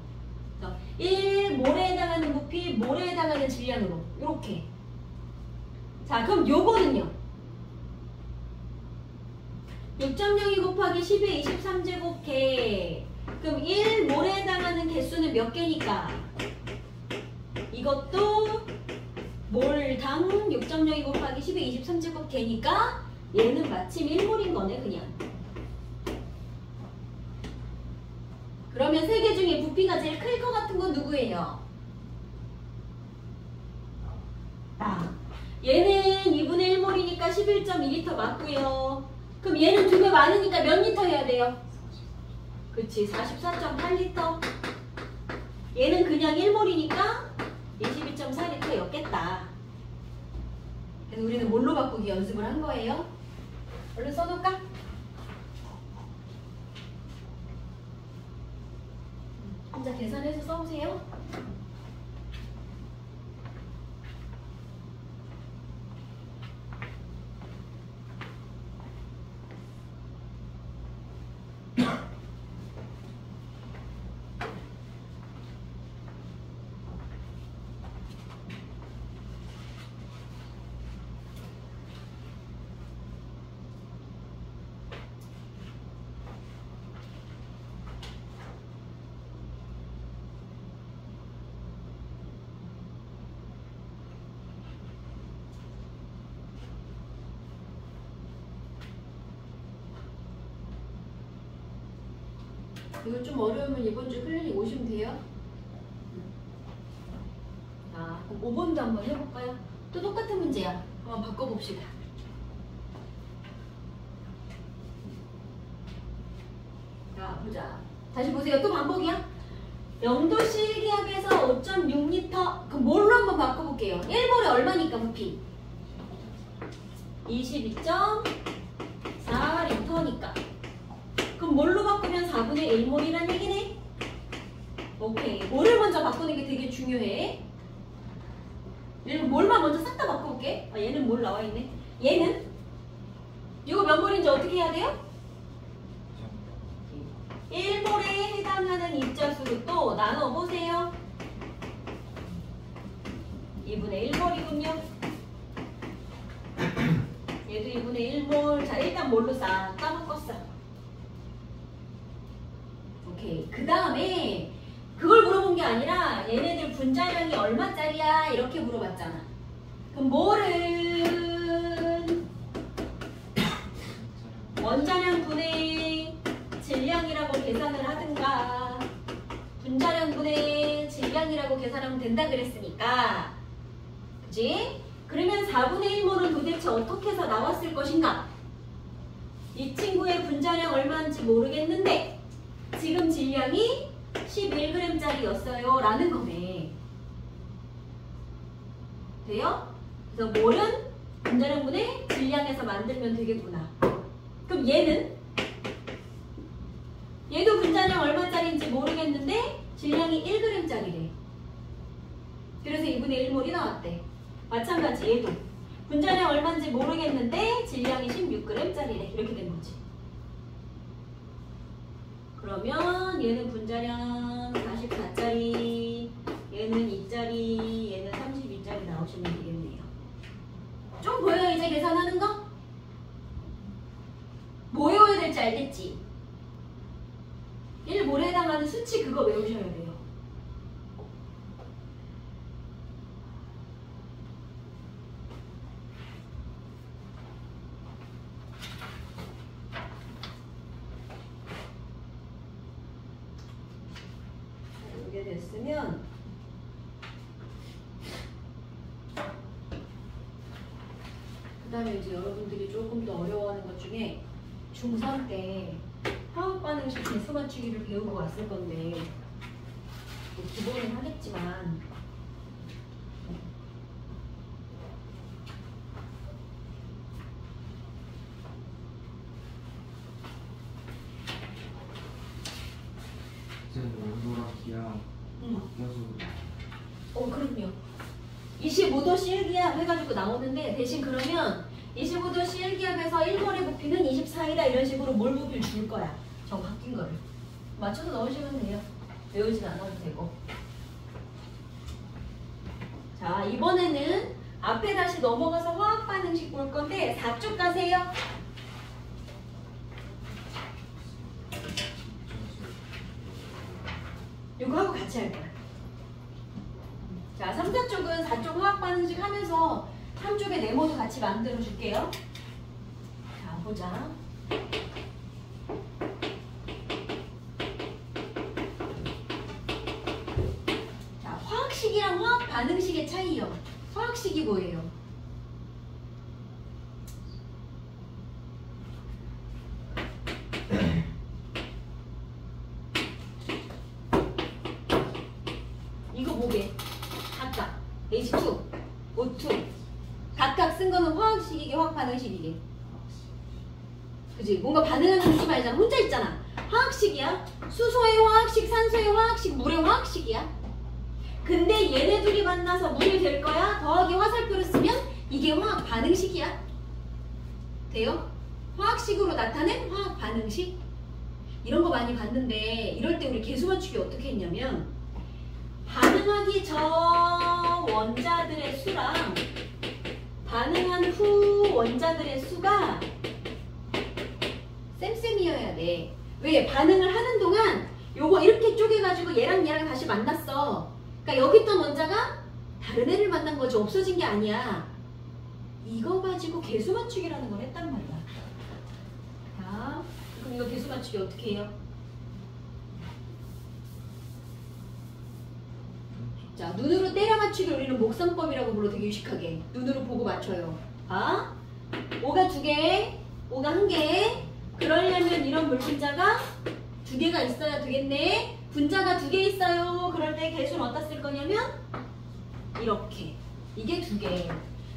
1몰에 해당하는 부피, 몰에 해당하는 질량으로 이렇게. 자, 그럼 요거는요. 6.02 곱하기 10의 23제곱 개. 그럼 1몰에 해당하는 개수는 몇 개니까? 이것도 몰당 6.02 곱하기 10의 23제곱 개니까 얘는 마침 1몰인 거네 그냥. 그러면 세 개 중에 부피가 제일 클 것 같은 건 누구예요? 얘는 2분의 1몰이니까 11.2리터 맞고요. 그럼 얘는 2배 많으니까 몇 리터 해야 돼요? 그치, 44.8리터. 얘는 그냥 1몰이니까 22.4리터였겠다. 그래서 우리는 뭘로 바꾸기 연습을 한 거예요. 얼른 써놓을까? 혼자 계산해서 써보세요. 이거 좀 어려우면 이번 주 클리닉 오시면 돼요. 자, 그럼 5번도 한번 해볼까요? 또 똑같은 문제야. 한번 바꿔봅시다. 자, 보자. 다시 보세요. 또 반복이야. 0도씨 일기압에서 5.6리터. 그럼 뭘로 한번 바꿔볼게요. 1몰에 얼마니까 부피? 22.4리터니까. 그럼 뭘로 바꾸면 4분의 1몰이란 얘기네? 오케이. 뭐를 먼저 바꾸는 게 되게 중요해. 얘는 뭘만 먼저 싹 다 바꿔볼게. 아, 얘는 뭘 나와있네. 얘는? 이거 몇 몰인지 어떻게 해야 돼요? 1몰에 해당하는 입자수로 또 나눠보세요. 2분의 1몰이군요. 얘도 2분의 1몰. 자, 일단 뭘로 싹 까먹었어. 오케이. 그 다음에 그걸 물어본 게 아니라 얘네들 분자량이 얼마짜리야 이렇게 물어봤잖아. 그럼 몰은 원자량 분의 질량이라고 계산을 하든가 분자량 분의 질량이라고 계산하면 된다 그랬으니까, 그치? 그러면 4분의 1몰은 도대체 어떻게 해서 나왔을 것인가? 이 친구의 분자량 얼마인지 모르겠는데 지금 질량이 11g짜리였어요 라는 거네. 돼요? 그래서 몰은 분자량분의 질량에서 만들면 되겠구나. 그럼 얘는? 얘도 분자량 얼마짜리인지 모르겠는데 질량이 1g짜리래. 그래서 2분의 1몰이 나왔대. 마찬가지 얘도 분자량 얼마인지 모르겠는데 질량이 16g짜리래. 이렇게 된 거지. 그러면 얘는 분자량 44짜리, 얘는 2짜리, 얘는 32짜리 나오시면 되겠네요. 좀 보여요 이제 계산하는 거? 뭐 외워야 될지 알겠지? 1몰에 해당하는 수치 그거 외우셔야 돼요. 이게 됐으면 그 다음에 이제 여러분들이 조금 더 어려워하는 것 중에 중3 때 화학반응식 개수 맞추기를 배우고 왔을 건데 뭐 기본은 하겠지만 온도랑 기압 바뀌어서 그럼요. 25도 C기압 해가지고 나오는데 대신 그러면 25도 C기압에서 1몰의 부피는 24이다 이런 식으로 몰 부피를 줄 거야. 저 바뀐 거를 맞춰서 넣으시면 돼요. 외우진 않아도 되고. 자, 이번에는 앞에 다시 넘어가서 화학 반응식 볼 건데 4쪽 가세요. 이거 하고 같이 할 거야. 자, 3, 4쪽은 4쪽 화학 반응식 하면서 3쪽에 네모도 같이 만들어 줄게요. 자, 보자. 자, 화학식이랑 화학 반응식의 차이요. 화학식이 뭐예요? 이거 뭐게? 각각 H2, O2 각각 쓴 거는 화학식이게 화학반응식이게. 그지? 뭔가 반응하는 느낌 알잖아. 혼자 있잖아. 화학식이야. 수소의 화학식, 산소의 화학식, 물의 화학식이야. 근데 얘네 둘이 만나서 물이 될 거야. 더하기 화살표를 쓰면 이게 화학 반응식이야. 돼요? 화학식으로 나타낸 화학 반응식. 이런 거 많이 봤는데 이럴 때 우리 계수 맞추기 어떻게 했냐면 반응하기 전 원자들의 수랑 반응한 후 원자들의 수가 쌤쌤이어야 돼. 왜? 반응을 하는 동안 요거 이렇게 쪼개가지고 얘랑 얘랑 다시 만났어. 그러니까 여기 있던 원자가 다른 애를 만난 거지 없어진 게 아니야. 이거 가지고 계수 맞추기라는 걸 했단 말이야. 자, 그럼 이거 계수 맞추기 어떻게 해요? 자, 눈으로 때려 맞추기 우리는 목선법이라고 불러. 되게 유식하게 눈으로 보고 맞춰요. 아? 5가 2개, 5가 1개. 그러려면 이런 물분자가 2개가 있어야 되겠네. 분자가 2개 있어요. 그럴 때 계수는 어디다 쓸 거냐면 이렇게. 이게 2개.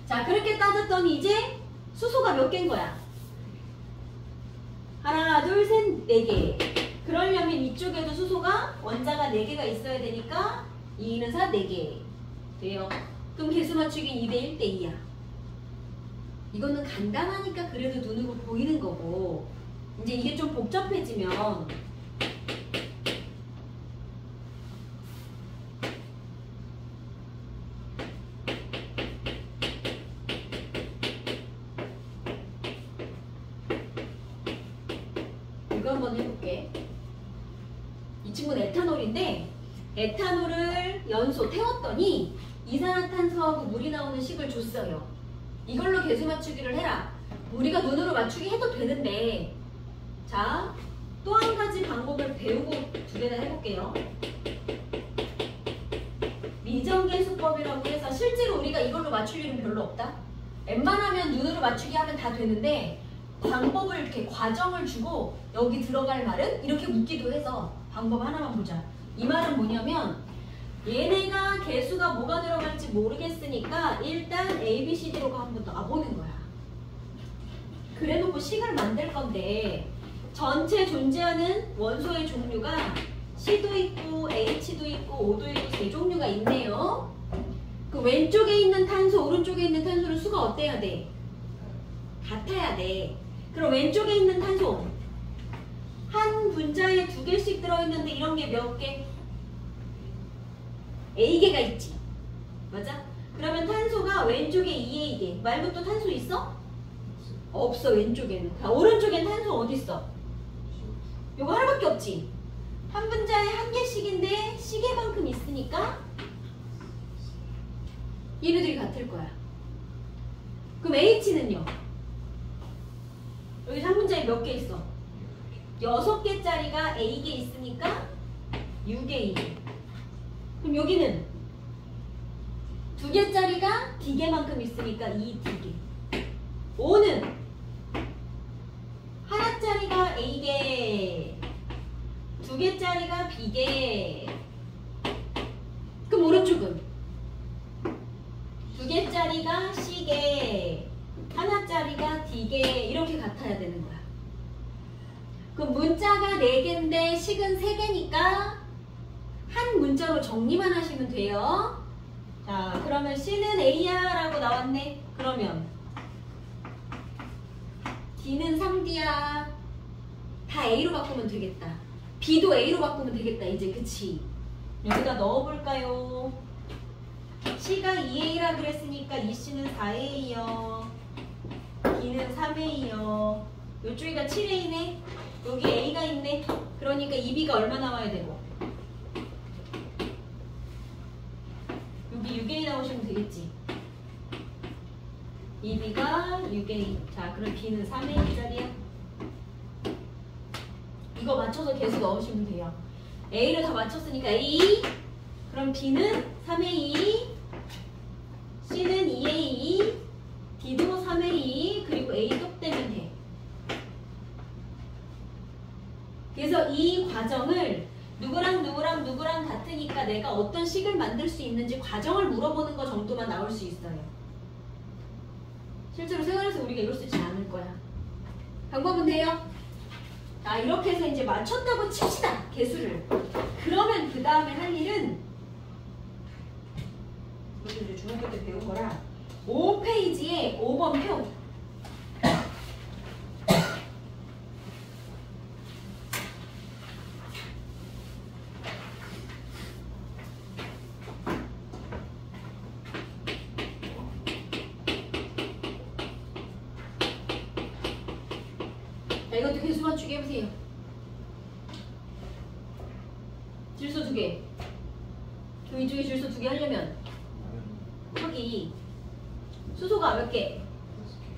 자, 그렇게 따졌더니 이제 수소가 몇 개인 거야? 하나, 둘, 셋, 4개. 그러려면 이쪽에도 수소가 원자가 4개가 있어야 되니까 2, 2는 4, 4개. 돼요. 그럼 계수 맞추기는 2대 1대 2야. 이거는 간단하니까 그래도 눈으로 보이는 거고, 이제 이게 좀 복잡해지면 이거 한번 해볼게. 이 친구는 에탄올인데 에탄올을 연소 태웠더니 이산화탄소하고 물이 나오는 식을 줬어요. 이걸로 계수 맞추기를 해라. 우리가 눈으로 맞추기 해도 되는데, 자, 또 한 가지 방법을 배우고 2개나 해볼게요. 미정계수법이라고 해서 실제로 우리가 이걸로 맞출 일은 별로 없다. 웬만하면 눈으로 맞추기 하면 다 되는데 방법을 이렇게 과정을 주고 여기 들어갈 말은 이렇게 묻기도 해서 방법 하나만 보자. 이 말은 뭐냐면 얘네가 개수가 뭐가 들어갈지 모르겠으니까 일단 A, B, C, D로 한번 놔보는 거야. 그래놓고 식을 만들 건데 전체 존재하는 원소의 종류가 C도 있고 H도 있고 O도 있고 3종류가 있네요. 그 왼쪽에 있는 탄소, 오른쪽에 있는 탄소는 수가 어때야 돼? 같아야 돼. 그럼 왼쪽에 있는 탄소 한 분자에 2개씩 들어있는데 이런 게 몇 개? A개가 있지. 맞아? 그러면 탄소가 왼쪽에 2A 말고 또 탄소 있어? 없어. 왼쪽에는. 자, 오른쪽엔 탄소 어디 있어? 요거 하나밖에 없지. 한 분자에 1개씩인데 시계만큼 있으니까 얘네들이 같을 거야. 그럼 H는요? 여기 한 분자에 몇 개 있어? 6개짜리가 A개 있으니까 6A. 그럼 여기는 2개짜리가 D개만큼 있으니까 2D개. O는 하나짜리가 A개, 2개짜리가 B개. 그럼 오른쪽은 2개짜리가 C개, 하나짜리가 D개. 이렇게 같아야 되는 거야. 그럼 문자가 4개인데 식은 3개니까 한 문자로 정리만 하시면 돼요. 자, 그러면 C는 A야 라고 나왔네. 그러면 D는 3D야. 다 A로 바꾸면 되겠다. B도 A로 바꾸면 되겠다. 이제 그치? 여기다 넣어볼까요? C가 2A라 그랬으니까 이 C는 4A요. D는 3A요. 요쪽이가 7A네. 여기 A가 있네. 그러니까 2B가 얼마 나와야 되고? 여기 6A 나오시면 되겠지. 2B가 6A. 자, 그럼 B는 3A짜리야. 이거 맞춰서 계속 넣으시면 돼요. A를 다 맞췄으니까 A. 그럼 B는 3A, C는 2A, D도 3A, 그리고 A 똑 떼면 돼. 그래서 이 과정을 누구랑 누구랑 누구랑 같으니까 내가 어떤 식을 만들 수 있는지 과정을 물어보는 거 정도만 나올 수 있어요. 실제로 생활에서 우리가 이걸 쓰지 않을 거야. 방법은 돼요? 자, 이렇게 해서 이제 맞췄다고 칩시다. 개수를. 그러면 그 다음에 할 일은 이것도 이제 중학교 때 배운 거라 5페이지에 5번 표. 자, 이것도 개수 맞추기 해보세요. 질소 2개. 그 이쪽에 질소 2개 하려면 여기 수소가 몇 개?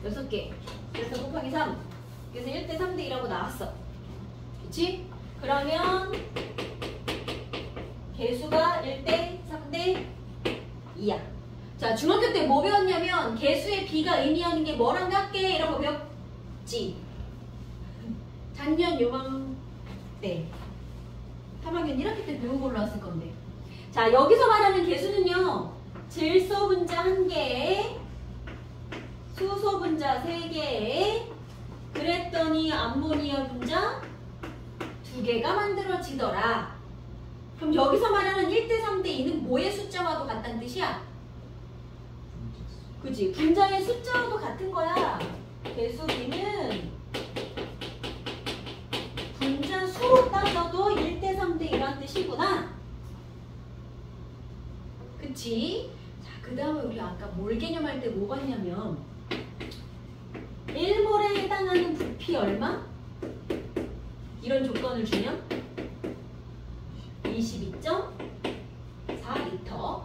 6개. 그래서 곱하기 3. 그래서 1대 3대 1하고 나왔어. 그치? 그러면 개수가 1대 3대 2야. 자, 중학교 때 뭐 배웠냐면 개수의 비가 의미하는 게 뭐랑 같게 이런 거 배웠지. 작년 요맘때 3학년 1학기 때 배운 걸로 왔을 건데. 자, 여기서 말하는 개수는요. 질소 분자 1개에 수소 분자 3개에 그랬더니 암모니아 분자 2개가 만들어지더라. 그럼 여기서 말하는 1대 3대 2는 뭐의 숫자와도 같다는 뜻이야? 그지? 분자의 숫자와도 같은 거야. 개수 B는 분자 수로 따져도 1대 3대 2란 뜻이구나. 그치? 자, 그 다음에 우리 아까 몰 개념할 때 뭐 봤냐면 1몰에 해당하는 부피 얼마? 이런 조건을 주면 22.4리터.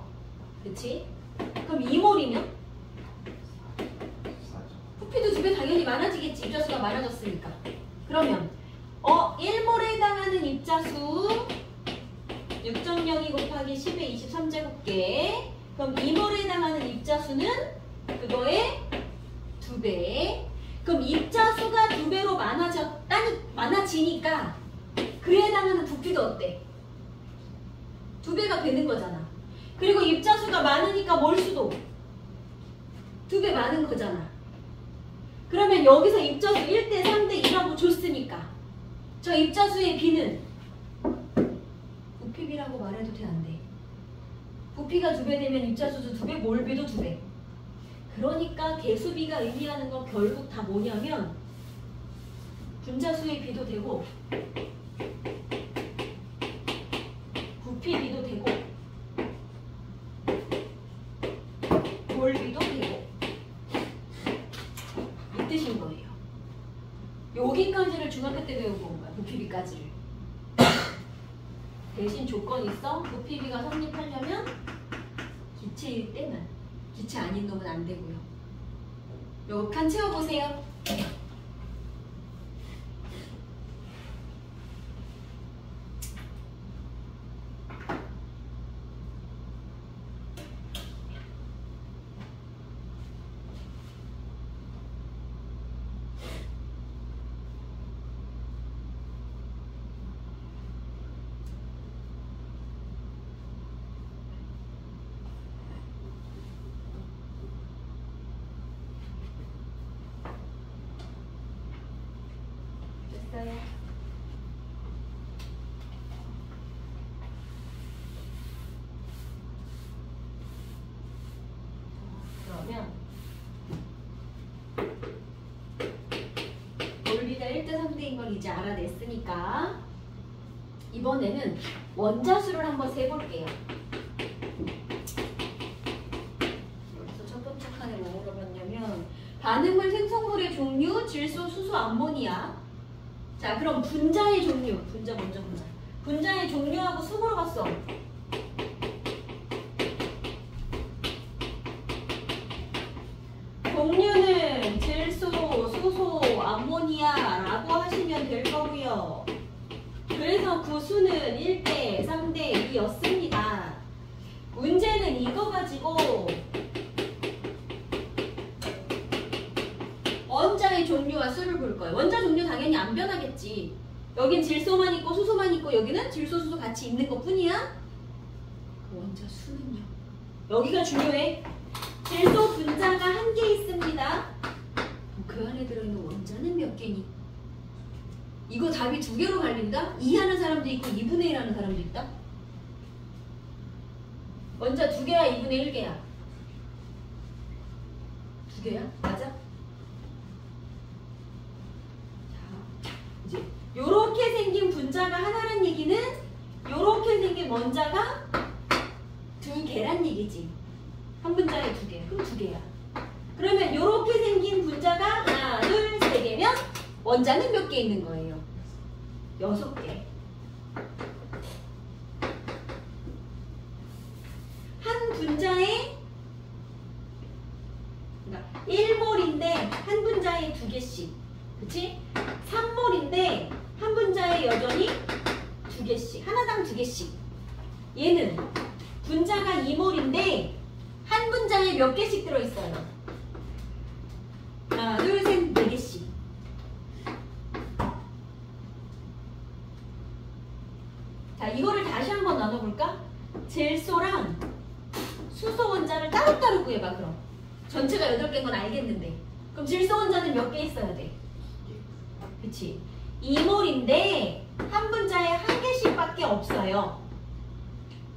그치? 그럼 2몰이면? 부피도 2배 당연히 많아지겠지. 입자수가 많아졌으니까. 그러면 1몰에 해당하는 입자수 6.02 곱하기 10의 23제곱계. 그럼 2몰에 해당하는 입자수는 그거의 2배. 그럼 입자수가 2배로 많아지니까 그에 해당하는 부피도 어때? 2배가 되는 거잖아. 그리고 입자수가 많으니까 몰수도 2배 많은 거잖아. 그러면 여기서 입자수 1대 3대 2라고 줬으니까 저 입자수의 비는 부피비라고 말해도 돼, 안 돼? 부피가 2배 되면 입자수도 2배, 몰비도 2배. 그러니까 개수비가 의미하는 건 결국 다 뭐냐면 분자수의 비도 되고 부피비도 되고 몰비도 되고 이 뜻인 거예요. 여기까지를 중학교 때 배우고 온 거야. 부피비까지를. 대신 조건이 있어. 부피비가 성립하려면 기체일 때만. 기체 아닌 놈은 안 되고요. 요거 칸 채워보세요. 됐어요. 그러면 몰비가 1대 3대인 걸 이제 알아냈으니까 이번에는 원자수를 한번 세볼게요. 여기서 첫 번째 칸에 뭐 물어봤냐면 반응물 생성물의 종류, 질소, 수소, 암모니아. 자, 그럼 분자의 종류. 분자 먼저 보자. 분자의 종류하고 수 물어봤어. 종류는 질소, 수소, 암모니아라고 하시면 될 거고요. 그래서 그 수는 1대 3대 2였습니다. 문제는 이거 가지고 원자의 종류와 수를 볼 거예요. 원자 종류 당연히 안 변하겠지. 여긴 질소만 있고 수소만 있고 여기는 질소, 수소 같이 있는 것 뿐이야. 그 원자 수는요. 여기가 중요해. 질소 분자가 한 개 있습니다. 그 안에 들어있는 원자는 몇 개니? 이거 답이 두 개로 갈린다? 2 하는 사람도 있고 2분의 1 하는 사람도 있다? 원자 두 개야, 2분의 1개야? 두 개야? 맞아? 자, 이제 요렇게 생긴 분자가 하나란 얘기는 요렇게 생긴 원자가 두 개란 얘기지. 한 분자에 두 개. 그럼 두 개야. 그러면 요렇게 생긴 분자가 하나, 둘, 세 개면 원자는 몇 개 있는 거예요? 6개. 한 분자에 그러니까 1몰인데 한 분자에 2개씩. 그치? 3몰인데 한 분자에 여전히 2개씩. 하나당 2개씩. 얘는 분자가 2몰인데 한 분자에 몇 개씩 들어있어요? 하나, 둘, 셋, 4개씩. 자, 이거를 다시 한번 나눠볼까? 질소랑 수소 원자를 따로따로 구해봐, 그럼. 전체가 8개인 건 알겠는데. 그럼 질소 원자는 몇 개 있어야 돼? 그치? 2몰인데 한 분자에 1개씩밖에 없어요.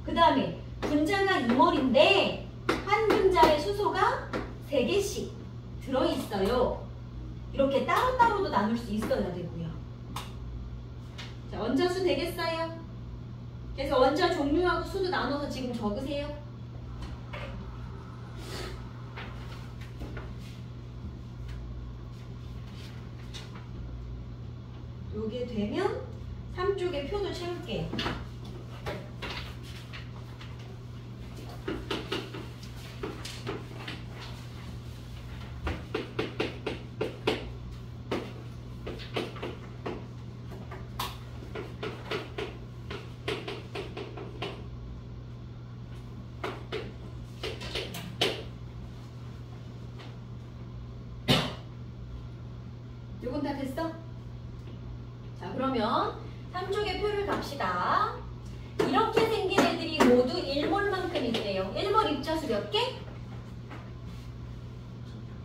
그 다음에 분자가 2몰인데 한 분자에 수소가 3개씩 들어있어요. 이렇게 따로따로도 나눌 수 있어야 되고요. 자, 원자 수 되겠어요? 그래서 원자 종류하고 수도 나눠서 지금 적으세요. 요게 되면 3쪽에 표도 채울게요. 요건 다 됐어? 자, 그러면 3쪽의 표를 갑시다. 이렇게 생긴 애들이 모두 1몰만큼 있대요. 1몰 입자수 몇 개?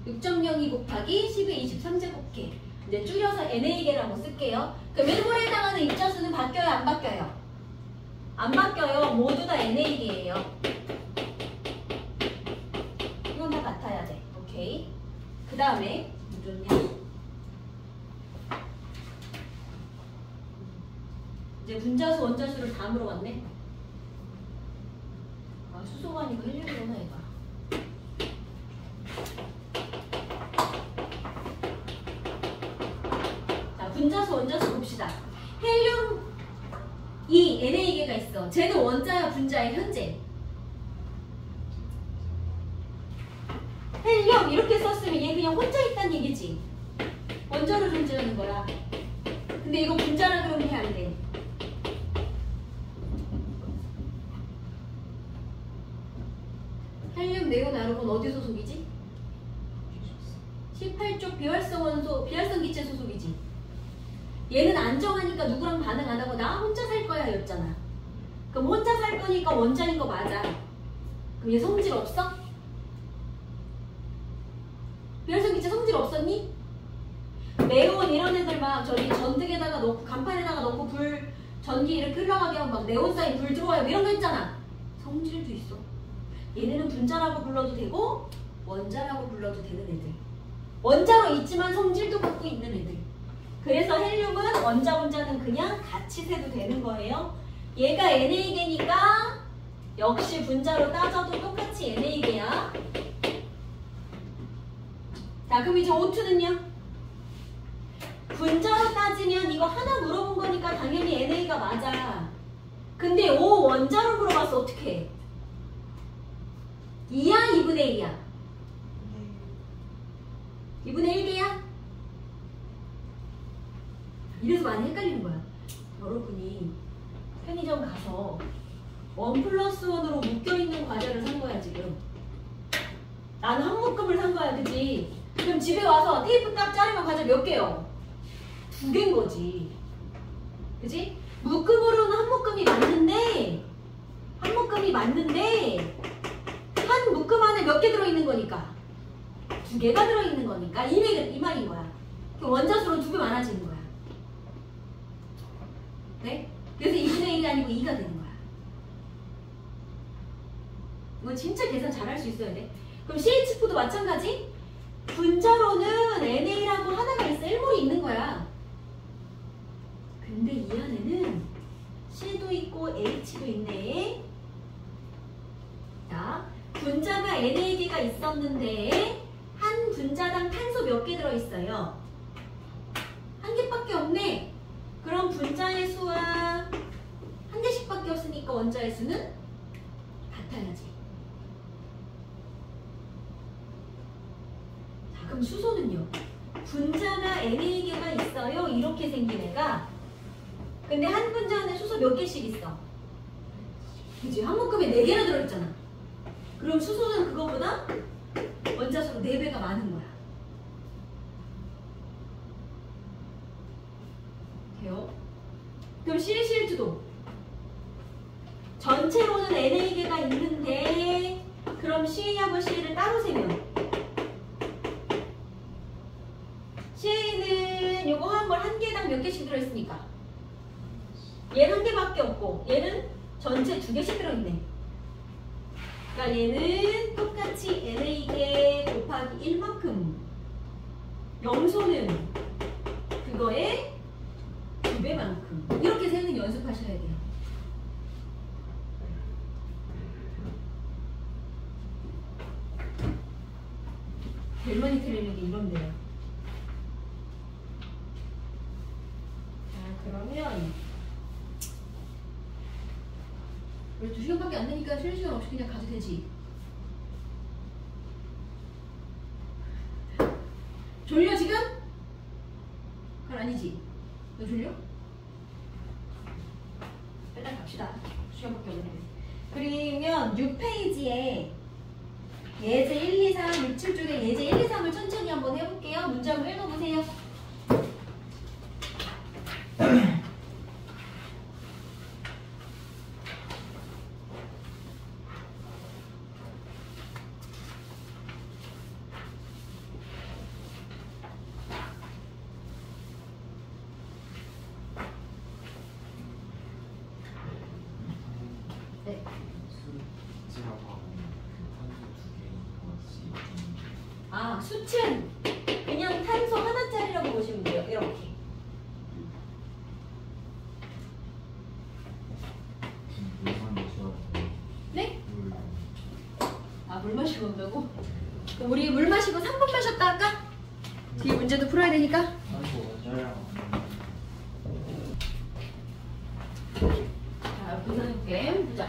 6.02 곱하기 10의 23제곱개. 이제 줄여서 NA개라고 쓸게요. 그럼 1몰에 해당하는 입자수는 바뀌어요? 안 바뀌어요? 안 바뀌어요. 모두 다 NA개예요. 이건 다 같아야 돼. 오케이. 그 다음에 뭐 좋냐? 이제 분자수, 원자수를 다 물어봤네. 아, 수소가 아니고 헬륨이구나, 얘가. 자, 분자수, 원자수 봅시다. 헬륨 2, NA개가 있어. 쟤는 원자야, 분자야, 현재. 헬륨 이렇게 썼으면 얘 그냥 혼자 있다는 얘기지. 원자로 존재하는 거야. 근데 이거 분자라 그러면 안 돼. 헬륨, 네온, 아르곤 어디 소속이지? 18쪽 비활성 원소, 비활성 기체 소속이지. 얘는 안정하니까 누구랑 반응 안 하고 나 혼자 살 거야 였잖아. 그럼 혼자 살 거니까 원자인 거 맞아. 그럼 얘 성질 없어? 비활성 기체 성질 없었니? 네온 이런 애들 막 저기 전등에다가 넣고 간판에다가 넣고 불 전기 이렇게 흘러가게 하면 막 네온 사인 불 들어와요 이런 거 있잖아. 성질도 있어. 얘네는 분자라고 불러도 되고 원자라고 불러도 되는 애들. 원자로 있지만 성질도 갖고 있는 애들. 그래서 헬륨은 원자 분자는 그냥 같이 세도 되는 거예요. 얘가 NA개니까 역시 분자로 따져도 똑같이 NA개야. 자, 그럼 이제 O2는요? 분자로 따지면 이거 하나 물어본 거니까 당연히 NA가 맞아. 근데 O 원자로 물어봤어. 어떻게 해? 2야? 2분의 1이야? 2분의 1개야? 이래서 많이 헷갈리는 거야. 여러분이 편의점 가서 1+1으로 묶여있는 과자를 산 거야 지금. 나는 한 묶음을 산 거야, 그치? 그럼 집에 와서 테이프 딱 자르면 과자 몇 개요? 2개인 거지. 그지? 묶음으로는 한 묶음이 맞는데 한 묶음 안에 몇 개 들어있는 거니까 2개가 들어있는 거니까 이 말인 거야. 원자수로 2배 많아지는 거야. 네? 그래서 2분의 1이 아니고 2가 되는 거야. 이거 진짜 계산 잘 할 수 있어야 돼. 그럼 CH4도 마찬가지. 분자로는 NA라고 하나가 있어. 1몰이 있는 거야. 근데 이 안에는 C도 있고 H도 있네. 자, 분자가 NA개가 있었는데 한 분자당 탄소 몇 개 들어있어요? 한 개밖에 없네. 그럼 분자의 수와 한 개씩밖에 없으니까 원자의 수는 같아야지. 자, 그럼 수소는요? 분자가 NA개가 있어요. 이렇게 생긴 애가. 근데 한 분자 안에 수소 몇 개씩 있어? 그치? 한 묶음에 4개나 들어있잖아. 그럼 수소는 그거보다 원자수로 4배가 많은 거야. 돼요? 그럼 CH2도 전체로는 NA개가 있는데 그럼 C하고 C를 따로 세면 C는 요거 화합물 한 개당 몇 개씩 들어있으니까 얘는 한 개밖에 없고 얘는 전체 2개씩 들어있네. 그러니까 얘는 똑같이 NA개 곱하기 1만큼 염소는 그거의 2배만큼 이렇게 세는 연습하셔야 돼요. 제일 많이 틀리는 게 이런데요. 자, 그러면 우리 2시간밖에 안 되니까 쉬는 시간 없이 그냥 가도 되지. 졸려 지금? 그건 아니지. 너 졸려? 일단 갑시다. 2시간밖에 없는데. 그러면 6페이지에 예제 1, 2, 3, 6, 7 중에 예제 1, 2, 3을 천천히 한번 해볼게요. 문제 한번 읽어보세요. 네. 수치라고 하면 탄소 2개인 것이 아, 수치는 그냥 탄소 하나짜리라고 보시면 돼요. 이렇게. 물만 마셔야 돼. 네? 물. 아, 물 마시고 온다고? 그럼 우리 물 마시고 3분 마셨다 할까? 뒤에 문제도 풀어야 되니까. 탄소 맞아요. 자, 분산해볼게. 보자.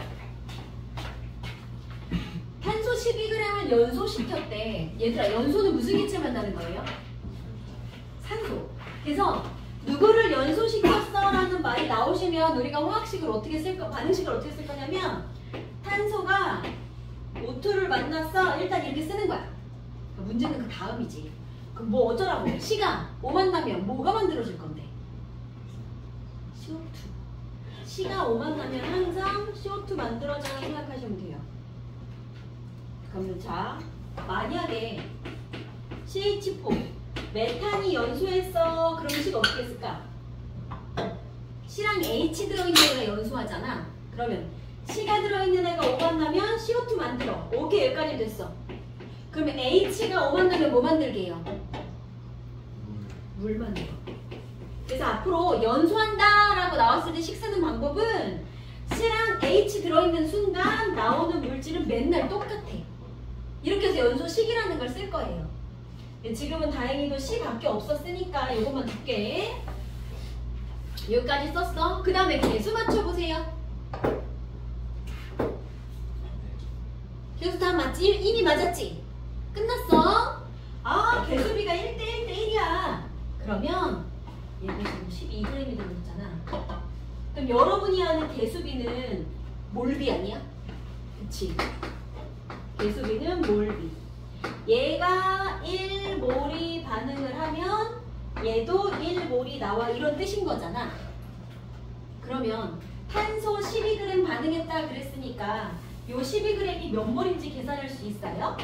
탄소 12g을 연소시켰대. 얘들아, 연소는 무슨 기체 만나는 거예요? 산소. 그래서 누구를 연소시켰어라는 말이 나오시면 우리가 화학식을 어떻게 쓸 거, 반응식을 어떻게 쓸 거냐면 탄소가 O2를 만났어. 일단 이렇게 쓰는 거야. 문제는 그 다음이지. 그럼 뭐 어쩌라고? C가 O 만나면 뭐가 만들어질 건데? CO2. C가 O 만나면 항상 CO2 만들어진다고 생각하시면 돼요. 그러면 자, 만약에 CH4 메탄이 연소했어. 그럼 C가 어떻게 쓸까? C랑 H 들어있는 애가 연소하잖아. 그러면 C가 들어있는 애가 O 만나면 CO2 만들어. 오케이, 여기까지 됐어. 그러면 H가 O 만나면 뭐 만들게 해요? 물 만들어. 그래서 앞으로 연소한다 라고 나왔을 때 식 쓰는 방법은 C랑 H 들어있는 순간 나오는 물질은 맨날 똑같아. 이렇게 해서 연소식이라는 걸 쓸 거예요. 지금은 다행히도 C밖에 없었으니까 이것만 줄게. 여기까지 썼어. 그 다음에 개수 맞춰보세요. 개수 다 맞지? 이미 맞았지? 끝났어. 아, 개수비가 1대1대1이야. 그러면 얘가 지금 12g이 들어있잖아. 그럼 여러분이 아는 개수비는 몰비 아니야? 그치? 개수비는 몰비. 얘가 1몰이 반응을 하면 얘도 1몰이 나와. 이런 뜻인 거잖아. 그러면 탄소 12g 반응했다 그랬으니까 요 12g이 몇 몰인지 계산할 수 있어요?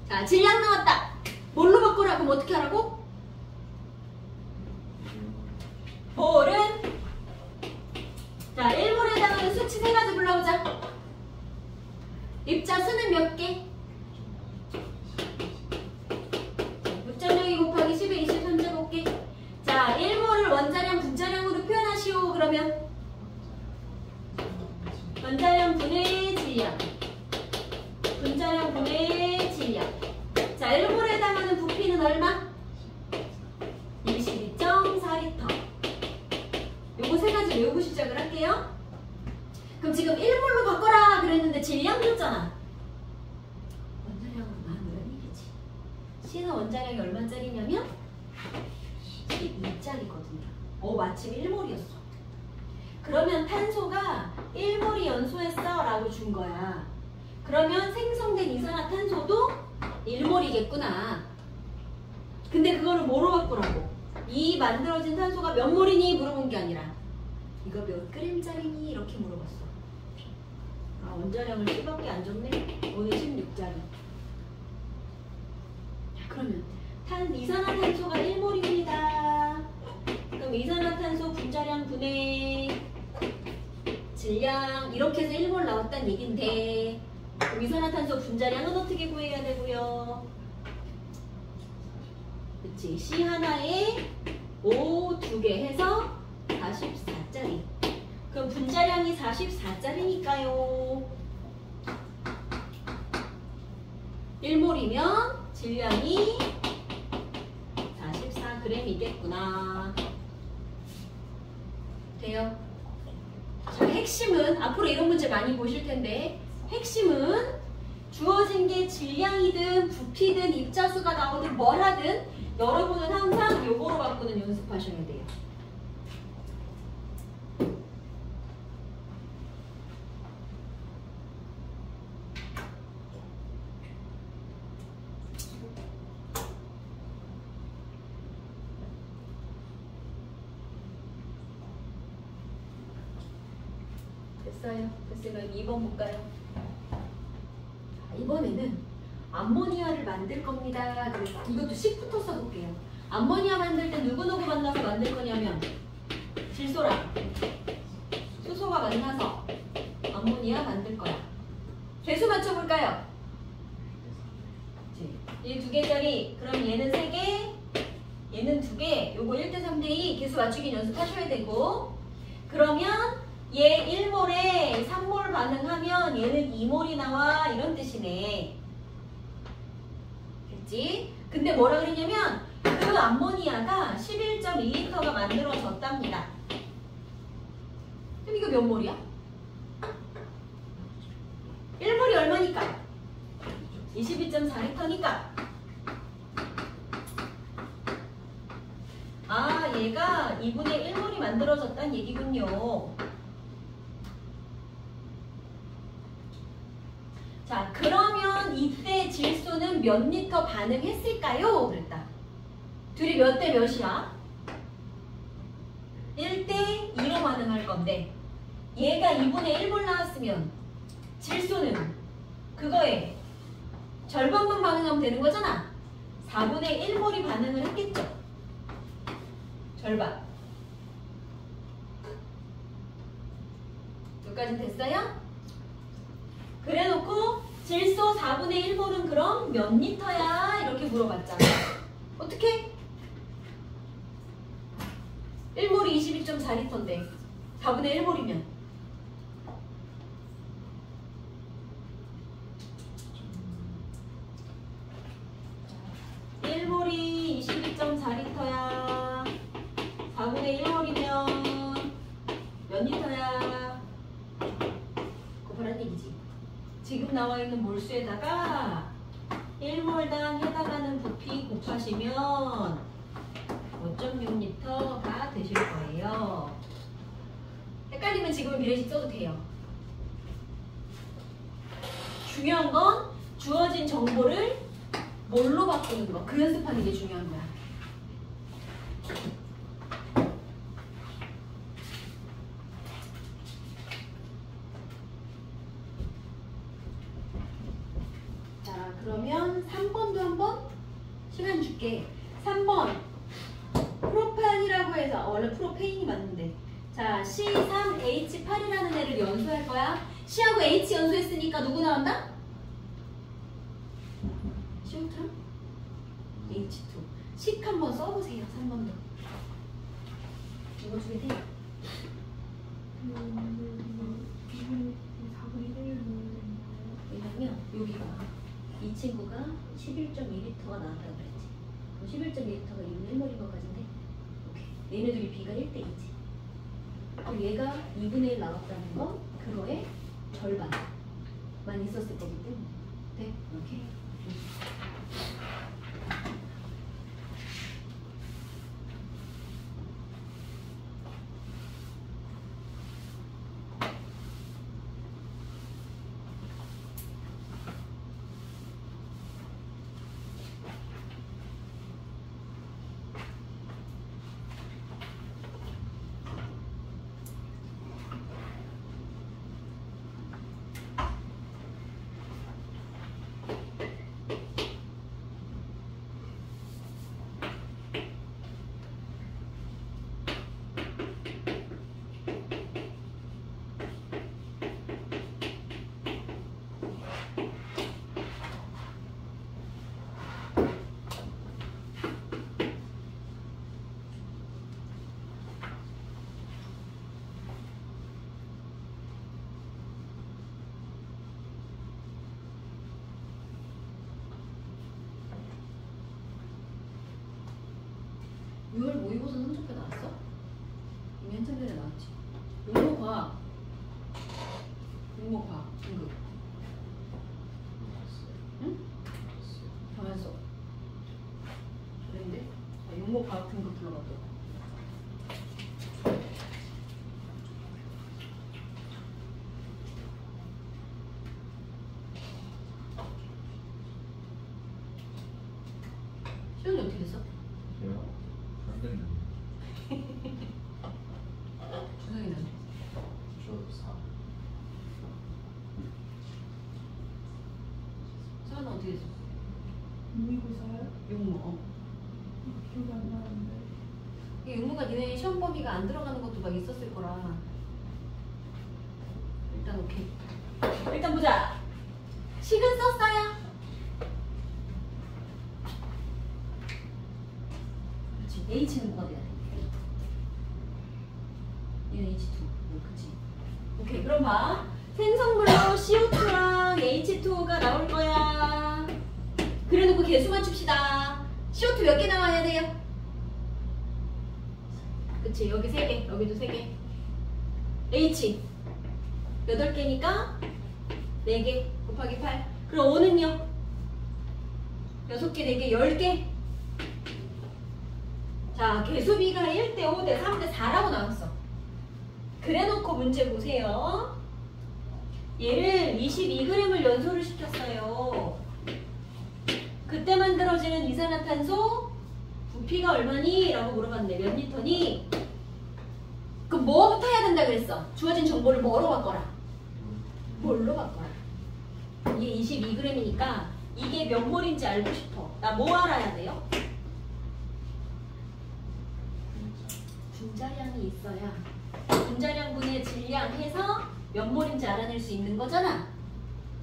자, 질량 나왔다. 뭘로 바꾸라? 그럼 어떻게 하라고? 몰은 자, 1몰에 해당하는 수치 세 가지 불러보자. 입자수는 몇 개? 6.02 곱하기 10의 23제곱개. 자, 1몰을 원자량, 분자량으로 표현하시오. 그러면 원자량 분의 질량, 분자량 분의 질량. 자, 1몰에 해당하는 부피는 얼마? 22.4L. 요거 세 가지 외우고 시작을 할게요. 그럼 지금 1몰로 바꿔라 그랬는데 질량 줬잖아. 원자량으로 나누라는 얘기지. C는 원자량이 얼마짜리냐면 12짜리거든요. 마침 1몰이었어. 그러면 탄소가 1몰이 연소했어 라고 준 거야. 그러면 생성된 이산화탄소도 1몰이겠구나. 근데 그거를 뭐로 바꾸라고? 이 만들어진 탄소가 몇 몰이니 물어본 게 아니라 이거 몇 그램짜리니 이렇게 물어봤어. 아, 원자량을 10밖에 안 줬네. 오늘 16짜리. 그러면 이산화탄소가 1몰입니다. 그럼 이산화탄소 분자량 분의 질량 이렇게 해서 1몰 나왔다는 얘긴데, 그럼 이산화탄소 분자량은 어떻게 구해야 되고요? 그치, C 하나에 O 2개 해서 44짜리. 그럼 분자량이 44짜리니까요. 1몰이면 질량이 44g이겠구나. 돼요? 자, 핵심은 앞으로 이런 문제 많이 보실 텐데, 핵심은 주어진 게 질량이든 부피든 입자수가 나오든 뭘 하든 여러분은 항상 요거로 바꾸는 연습하셔야 돼요. 됐어요. 됐으면 2번 볼까요? 이번에는 암모니아를 만들 겁니다. 그래서 이것도 10부터 써볼게요. 암모니아 만들 때 누구누구 만나서 만들 거냐면 질소랑 수소가 만나서 암모니아 만들 거야. 개수 맞춰볼까요? 이 2개짜리. 그럼 얘는 3개, 얘는 2개. 요거 1대 3대2 개수 맞추기 연습하셔야 되고, 그러면 얘 1몰에 3몰 반응하면 얘는 2몰이 나와 이런 뜻이네. 됐지? 근데 뭐라 그러냐면 그 암모니아가 11.1L가 만들어졌답니다. 그럼 이거 몇 몰이야? 1몰이 얼마니까? 22.4L니까. 아, 얘가 2분의 1몰이 만들어졌다는 얘기군요. 자, 그러면 이때 질소는 몇 리터 반응했을까요? 그랬다. 둘이 몇 대 몇이야? 1대 2로 반응할 건데, 얘가 2분의 1몰 나왔으면 질소는 그거에 절반만 반응하면 되는 거잖아. 4분의 1몰이 반응을 했겠죠. 절반. 여기까지 됐어요? 그래놓고 질소 4분의 1몰은 그럼 몇 리터야? 이렇게 물어봤잖아. 어떻게? 1몰이 22.4L인데 4분의 1몰이면 1몰이 22.4L야. 4분의 1몰이면 몇 리터야? 곱하라는 얘기지. 지금 나와 있는 몰수에다가 1몰당 해당하는 부피 곱하시면 5.6L가 되실 거예요. 헷갈리면 지금은 미래식 써도 돼요. 중요한 건 주어진 정보를 뭘로 바꾸는 거. 그 연습하는 게 중요한 거야. 시간 줄게. 3번 프로판이라고 해서 원래 프로페인이 맞는데 자 C3H8이라는 애를 연소할 거야. C하고 H 연소했으니까 누구 나온다? CO2랑 H2 식 한번 써보세요. 3번도 이거 주게 돼. 왜냐면 여기가 이 친구가 11.2L가 나왔다고 그랬지. 그럼 11.2L가 2분의 1몰인 것까지인데 오케이. 얘네들이 B가 1대2지. 그럼 얘가 2분의 1 나왔다는 건 그거의 절반만 있었을 거기 때문에 돼? 오케이. 유월 모의고사 성적표 나왔어? 이미 한참 전에 나왔지. 용모과학 등급 응? 가면서 그런데 용모과학 등급 불러봤더라. 시험이 어떻게 됐어? 저요? 안 됐는데. 준성이는? 저 4. 서현은 어떻게 됐어? 모의고사요? 용모. 기억이 안 나는데. 이 용모가 니네 시험 범위가 안 들어가는 것도 막 있었을 거라. 일단 오케이. 일단 보자. 식은 썼어요. 그렇지. H는 뭐가 돼야 돼? 얘는 H2. 그치. 오케이. 그럼 봐. 생성물로 CO2랑 H2가 나올 거야. 그래놓고 개수 맞춥시다. CO2 몇 개 나와야 돼요? 그치. 여기 3개. 여기도 3개. H 8개니까 4개 곱하기 8. 그럼 O는요? 6개, 4개, 10개. 자, 개수비가 1대 5 대 3 대 4라고 나왔어. 그래놓고 문제 보세요. 얘를 22g을 연소를 시켰어요. 그때 만들어지는 이산화탄소 부피가 얼마니? 라고 물어봤는데 몇 리터니? 그럼 뭐부터 해야 된다 그랬어? 주어진 정보를 뭐로 바꿔라? 뭘로 바꿔라? 이게 22g이니까 이게 몇 몰인지 알고 싶어. 나 뭐 알아야 돼요? 분자량이 있어야 분자량분의 질량 해서 몇 몰인지 알아낼 수 있는 거잖아.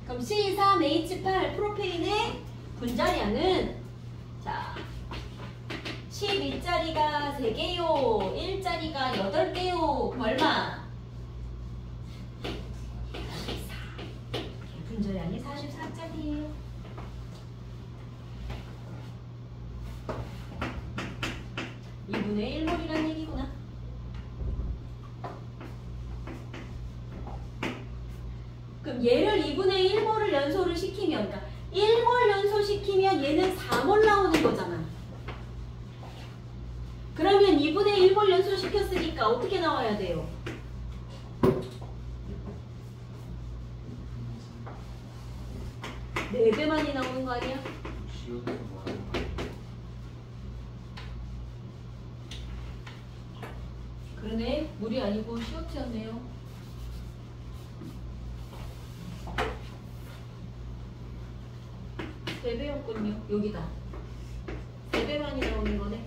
그럼 C3H8 프로페인의 분자량은 자 12짜리가 3개요 1짜리가 8개요 그럼 얼마? 44. 분자량이 44짜리예요. (2분의 1몰이라는 얘기구나. 그럼 얘를 2분의 1몰을 연소를 시키면 그러니까 1몰 연소시키면 얘는 4몰 나오는 거잖아. 그러면 2분의 1몰 연소시켰으니까 어떻게 나와야 돼요? 네 배만이 나오는 거 아니야? CO2 뭐 하는 거? 그러네. 물이 아니고 CO2였네요. 네 배였군요. 여기다. 4배 반이 나오는 거네.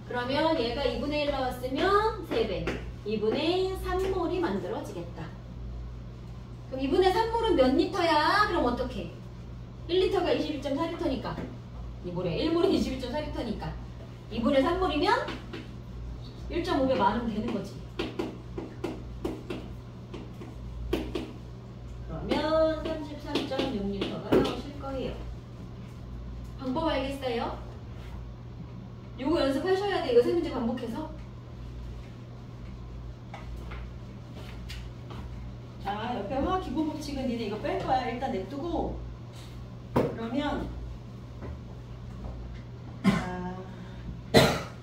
그러면 얘가 2분의 1 나왔으면 3배. 2분의 3몰이 만들어지겠다. 그럼 2분의 3몰은 몇 리터야? 그럼 어떻게? 1리터가 21.4리터니까. 이 뭐래? 1몰이 21.4리터니까. 2분의 3몰이면 1.5배 많으면 되는 거지. 그러면 33.6리터가 나오실 거예요. 방법 알겠어요? 요거 연습하셔야 돼. 이거 세 문제 반복해서. 자, 옆에 화학 기본 법칙은 니네 이거 뺄 거야. 일단 냅두고. 그러면 자,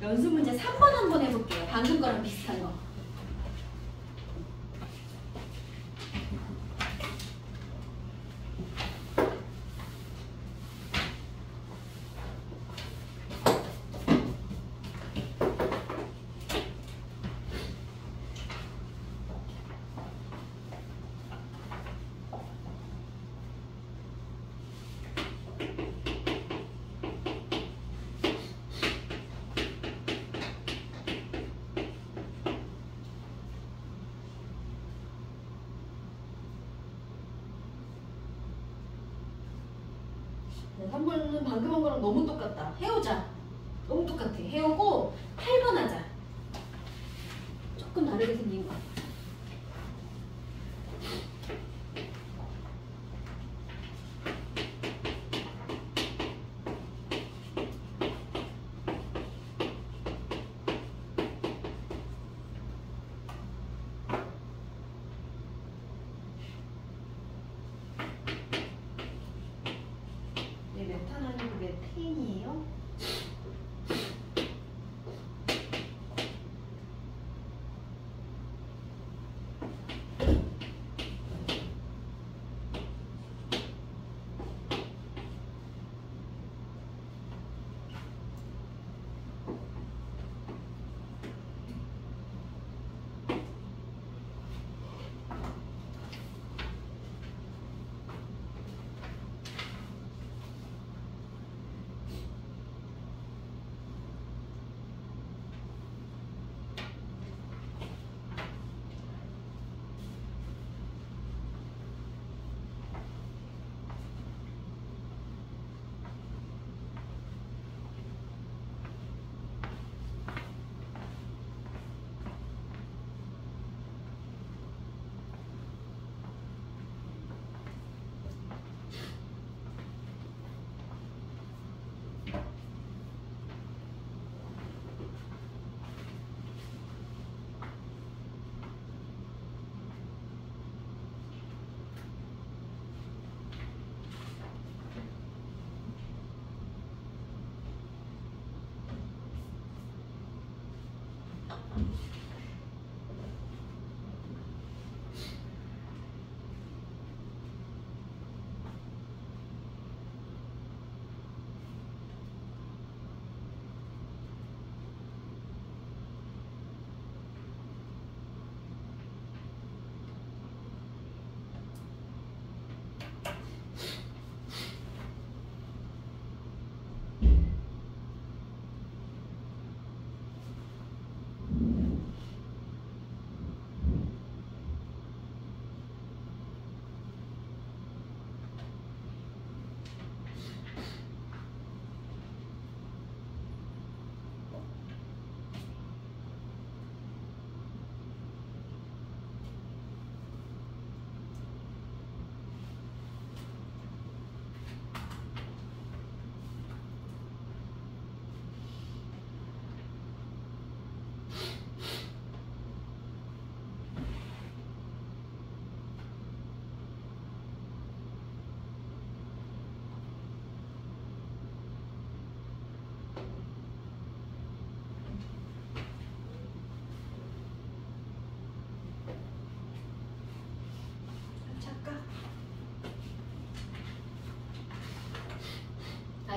연습 문제 3번 한번 해볼게요. 방금 거랑 비슷한 거. 네, 3번은 방금 한 거랑 너무 똑같다. 해오자. 너무 똑같아. 해오고 8번 하자. 조금 다르게 생긴 거. 메탄 아니고 메테인이에요.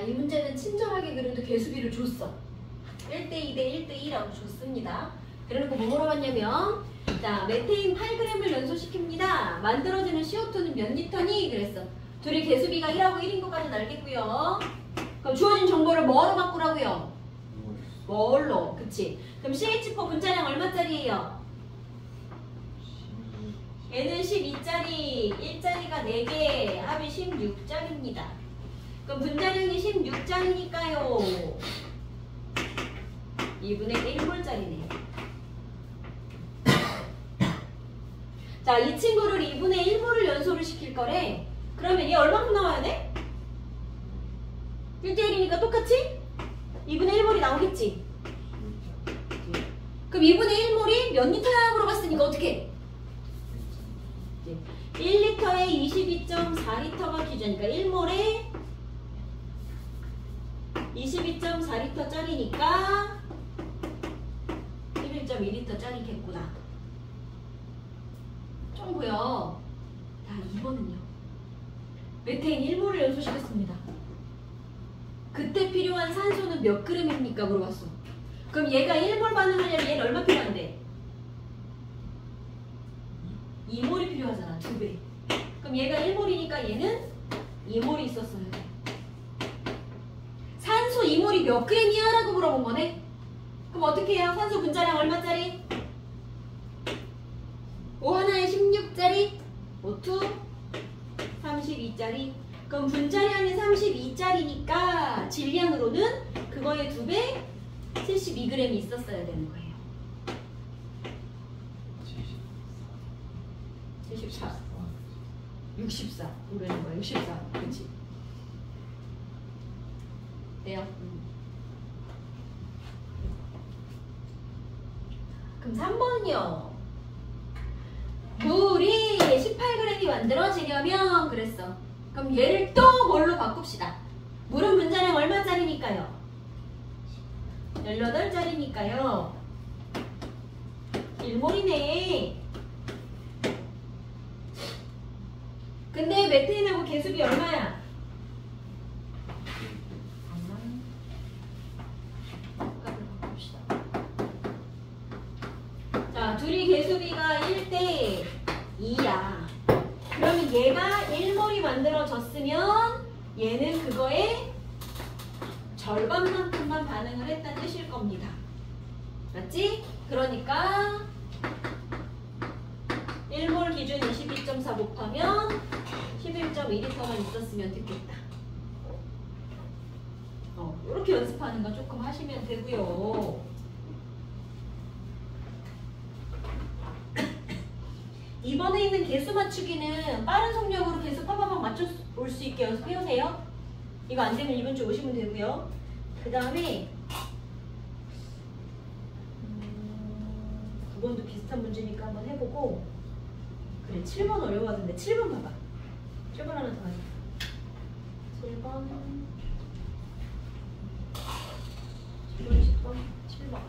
이 문제는 친절하게 그래도 개수비를 줬어. 1대2 대 1대2라고 줬습니다. 그래놓고 뭐 물어봤냐면 자, 메테인 8g을 연소시킵니다. 만들어지는 CO2는 몇 리터니? 그랬어. 둘이 개수비가 1하고 1인 것까지는 알겠고요. 그럼 주어진 정보 뭐로 바꾸라고요? 이거 있어. 뭘로? 그치? 그럼 CH4 분자량 얼마짜리예요? 얘는 12짜리, 1짜리가 4개, 합이 16짜리입니다. 그럼 분자량이 16짜리니까요. 2분의 1몰짜리네요. 자, 이 친구를 2분의 1몰을 연소를 시킬 거래. 그러면 얘 얼마큼 나와야 돼? 1대1이니까 똑같이? 2분의 1몰이 나오겠지? 그럼 2분의 1몰이 몇 리터야? 물어봤으니까 어떻게? 1리터에 22.4리터가 기준이니까 1몰에 22.4리터짜리니까 11.2리터짜리겠구나. 좀 보여. 자, 2번은요. 메테인 1몰을 연소시켰습니다. 그때 필요한 산소는 몇 그램입니까? 물어봤어. 그럼 얘가 1몰 반응하려면 얘는 얼마 필요한데? 2몰이 필요하잖아. 2배. 그럼 얘가 1몰이니까 얘는 2몰이 있었어야 돼. 산소 2몰이 몇 그램이야? 라고 물어본 거네. 그럼 어떻게 해요? 산소 분자량 얼마짜리? O 하나에 16짜리, O2 32짜리. 그럼 분자량이 32짜리니까 질량으로는 그거의 2배 72g이 있었어야 되는 거예요. 74. 64. 모르는 거야. 64. 그치? 돼요? 그럼 3번은요. 물이 18g이 만들어지려면 그랬어. 그럼 얘를 또 뭘로 바꿉시다. 물은 분자량 얼마짜리니까요? 18짜리니까요. 1몰이네. 근데 메테인하고 계수비 얼마야? 값을 바꿉시다. 자, 둘이 계수비가 1대 2야. 그러면 얘가 1몰이 만들어졌으면 얘는 그거의 절반만큼만 반응을 했다는 뜻일 겁니다. 맞지? 그러니까 1몰 기준 22.4 곱하면 11.2리터만 있었으면 됐겠다. 이렇게 연습하는 거 조금 하시면 되고요. 이번에 있는 개수 맞추기는 빠른 속력으로 계속 빠바박 맞춰 올 수 있게 연습해오세요. 이거 안 되면 이번 주 오시면 되고요. 그 다음에 9번도 비슷한 문제니까 한번 해보고. 그래, 7번 어려워하던데 7번 봐봐. 7번 하나 더 하자. 7번 10번 7번.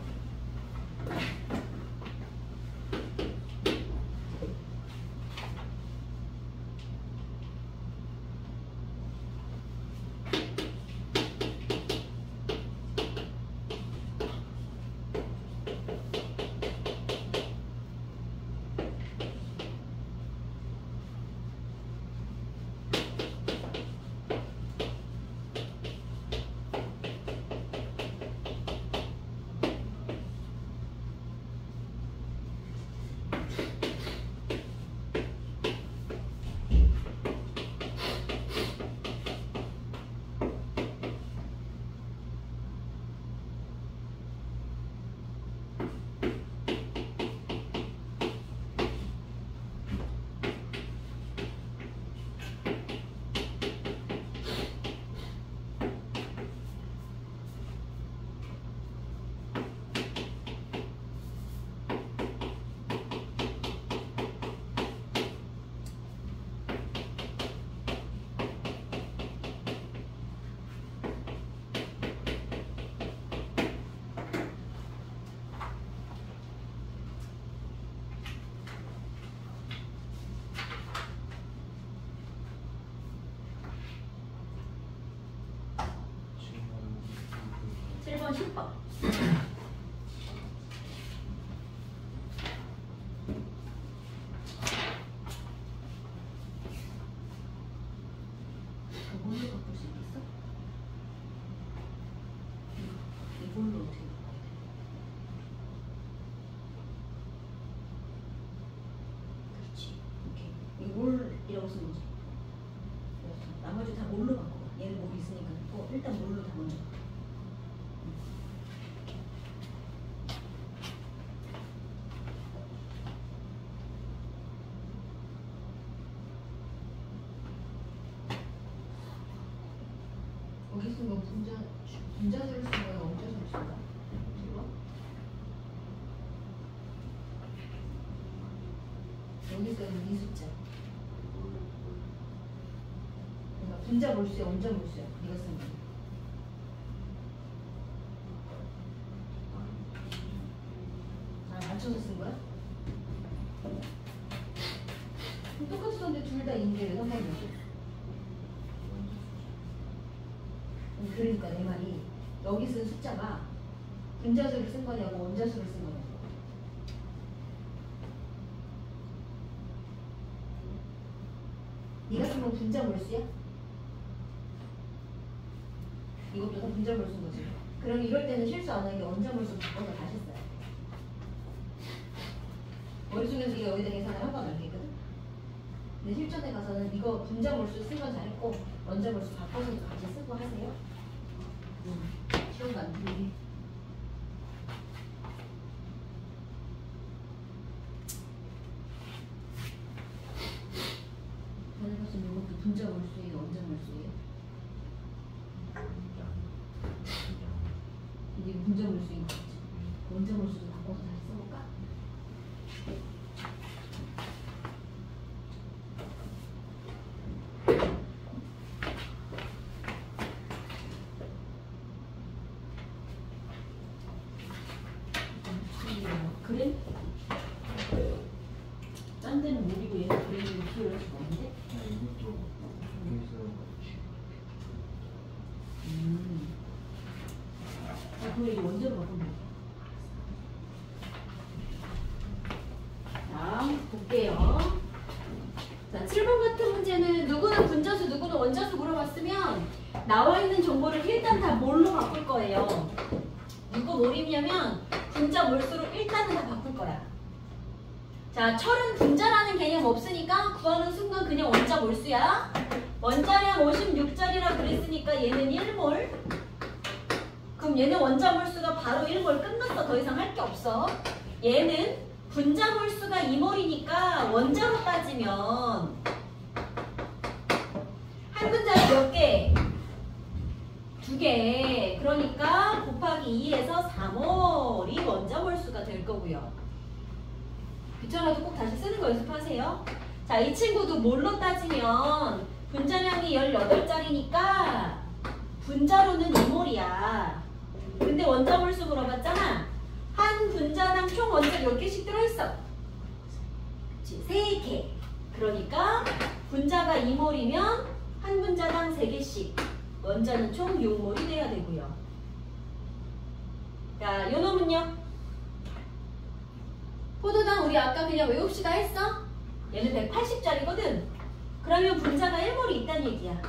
번 10번. 뭘로 바꿀 수 있겠어? 뭘로 어떻게 바꿔야 돼? 그렇지. 오케이. 이거 뭘이라고 쓰는 거지? 그래서 나머지 다 뭘로 바꿔? 얘는 뭐 있으니까 또 일단 뭘로 다 먼저 바꿔. 여기 쓴 건 분자수를 쓴 거야, 원자수를 쓴 거야? 이거? 여기 쓴 이 숫자. 그러니까 분자 몰수야, 원자 몰수야. 네가 쓴 거. 아, 맞춰서 쓴 거야? 그럼 똑같이 썼는데 둘 다 인데 왜 상관이야? 그러니까 내 말이 여기 쓴 숫자가 분자수를 쓴 거냐고 원자수를 쓴 거냐고. 네가 쓴 건 분자 몰수야? 이것도 다 분자 몰수인 거지. 그럼 이럴 때는 실수 안 하게 원자 몰수 바꿔서 다시 써요. 머릿속에서 이거 여기다 계산을 한 번 알겠거든? 근데 실전에 가서는 이거 분자 몰수 쓴 건 잘했고 원자 몰수 바꿔서 같이 쓰고 하세요. 시험도 안 틀리게. 전에 봤으면 이것도 분자 몰수예요, 원자 몰수예요? 이게 분자 몰수인 거지. 원자 몰수도 바꿔서 다시 써볼까? 그래? 딴 데는 모르고 얘는 그림으로 표현할 수가 없는데? 이것도 여기서 같이. 아, 그럼 이제 원자로 바꾸면 돼. 자, 볼게요. 자, 7번 같은 문제는 누구는 분자수, 누구는 원자수 물어봤으면 나와 있는 정보를 일단 다 뭘로 바꿀 거예요. 누구 뭘이냐면 분자 몰수로 일단은 다 바꿀 거야. 자, 철은 분자라는 개념 없으니까 구하는 순간 그냥 원자 몰수야. 원자량 56짜리라 그랬으니까 얘는 1몰. 그럼 얘는 원자 몰수가 바로 1몰 끝났어. 더 이상 할 게 없어. 얘는 분자 몰수가 2몰이니까 원자로 따지면 한 분자 몇 개? 2개. 그러니까 곱하기 2에서 4몰이 원자 몰수가 될 거고요. 귀찮아도 꼭 다시 쓰는 거 연습하세요. 자, 이 친구도 몰로 따지면 분자량이 18짜리니까 분자로는 2몰이야. 근데 원자 몰수 물어봤잖아. 한 분자당 총 원자 몇 개씩 들어있어? 그치, 3개. 그러니까 분자가 2몰이면 한 분자당 3개씩. 원자는 총 6몰이 돼야 되고요. 자, 요 놈은요? 포도당 우리 아까 그냥 외웁시다 했어? 얘는 180짜리거든? 그러면 분자가 1몰이 있다는 얘기야.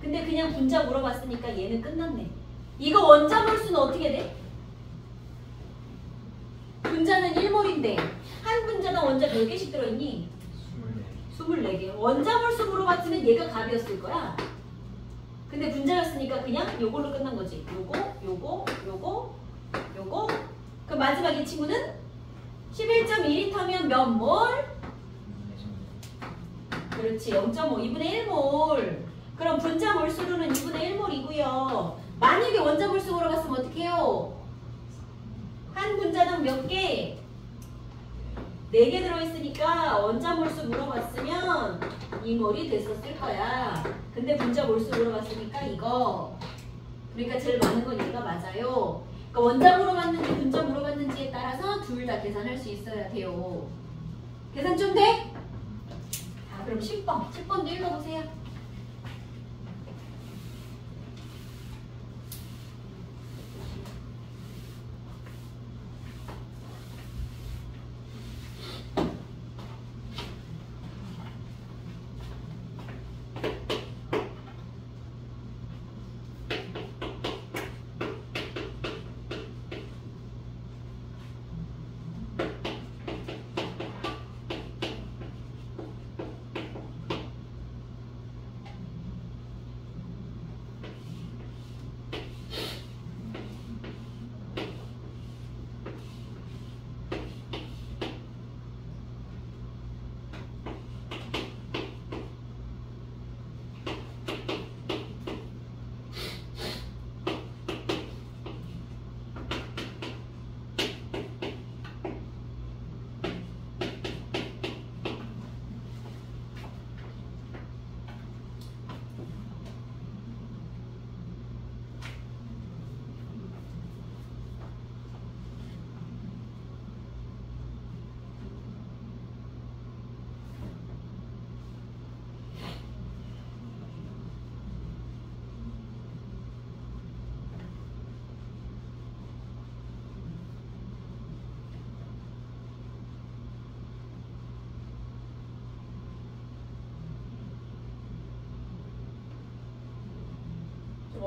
근데 그냥 분자 물어봤으니까 얘는 끝났네. 이거 원자 몰수는 어떻게 돼? 분자는 1몰인데 한 분자당 원자 몇 개씩 들어있니? 24개. 원자 몰수 물어봤으면 얘가 답이었을 거야. 근데 분자였으니까 그냥 요걸로 끝난 거지. 요거. 그럼 마지막 이 친구는 11.2L면 몇 몰? 그렇지, 0.5, 2분의 1몰. 그럼 분자 몰수로는 2분의 1몰이고요. 만약에 원자 몰수 물어봤으면 어떻게 해요? 한 분자당 몇 개? 4개 들어있으니까 원자 몰수 물어봤으면 2몰이 됐었을 거야. 근데 분자 몰수 물어봤으니까 이거. 그러니까 제일 많은 건 얘가 맞아요. 그러니까 원자 물어봤는지 분자 물어봤는지에 따라서 둘 다 계산할 수 있어야 돼요. 계산 좀 돼? 자, 그럼 10번. 10번도 읽어보세요.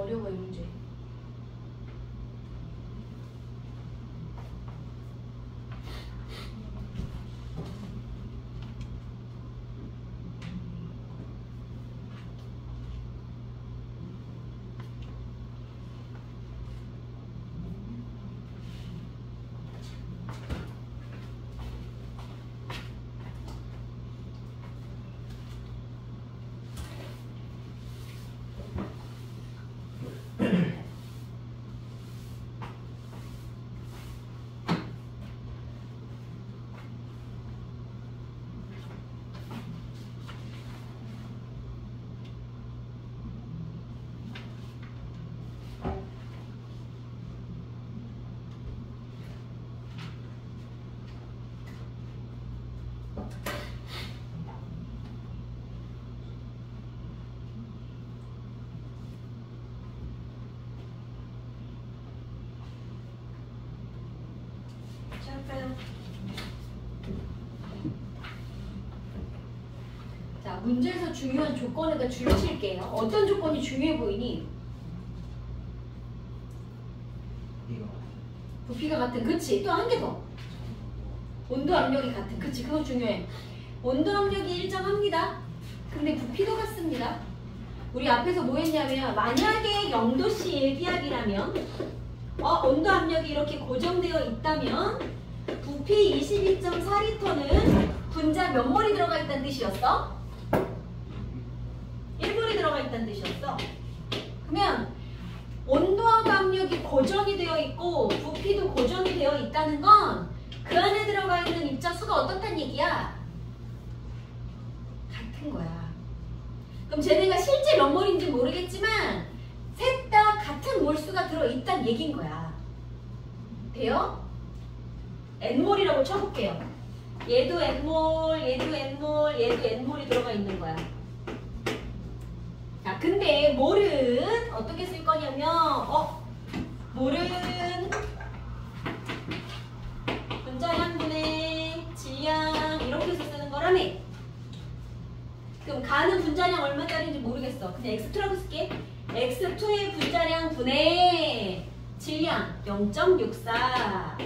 어려워 이 문제. 할까요? 자, 문제에서 중요한 조건에다 줄을 칠게요. 어떤 조건이 중요해 보이니? 이거 부피가 같은, 그치? 또 한 개 더. 온도 압력이 같은, 그치? 그거 중요해. 온도 압력이 일정합니다. 근데 부피도 같습니다. 우리 앞에서 뭐 했냐면 만약에 0도씨 일기압이라면 온도 압력이 이렇게 고정되어 있다면 부피 22.4리터는 분자 몇 몰이 들어가 있다는 뜻이었어? 1몰이 들어가 있다는 뜻이었어. 그러면 온도와 압력이 고정이 되어 있고 부피도 고정이 되어 있다는 건 그 안에 들어가 있는 입자수가 어떻단 얘기야? 같은 거야. 그럼 쟤네가 실제 몇 몰인지 모르겠지만 셋 다 같은 몰수가 들어있단 얘긴 거야. 돼요? N몰이라고 쳐볼게요. 얘도 N몰, 얘도 N몰, 얘도 N몰이 들어가 있는 거야. 자, 근데 몰은 어떻게 쓸 거냐면 몰은 분자량분의 질량 이렇게 해서 쓰는 거라며. 그럼 가는 분자량 얼마짜리인지 모르겠어. 그냥 X2라고 쓸게. X2의 분자량 분의 질량 0.64.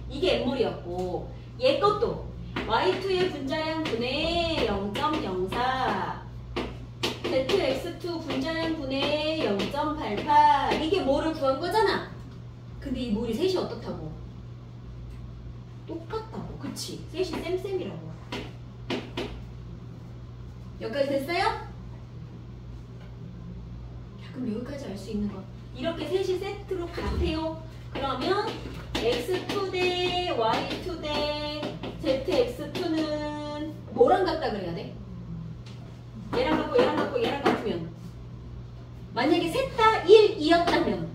이게 N몰이었고 얘 것도 Y2의 분자량 분의 0.04. ZX2 분자량 분의 0.88. 이게 몰을 구한 거잖아. 근데 이 몰이 셋이 어떻다고? 똑같다고. 그치? 셋이 쌤쌤이라고. 여기까지 됐어요? 자, 그럼 여기까지 알 수 있는 거. 이렇게 셋이 세트로 같아요. 그러면 X2 대 Y2 대 ZX2는 뭐랑 같다 그래야 돼? 얘랑 같고 얘랑 같고 얘랑 같으면 만약에 셋 다 1, 2였다면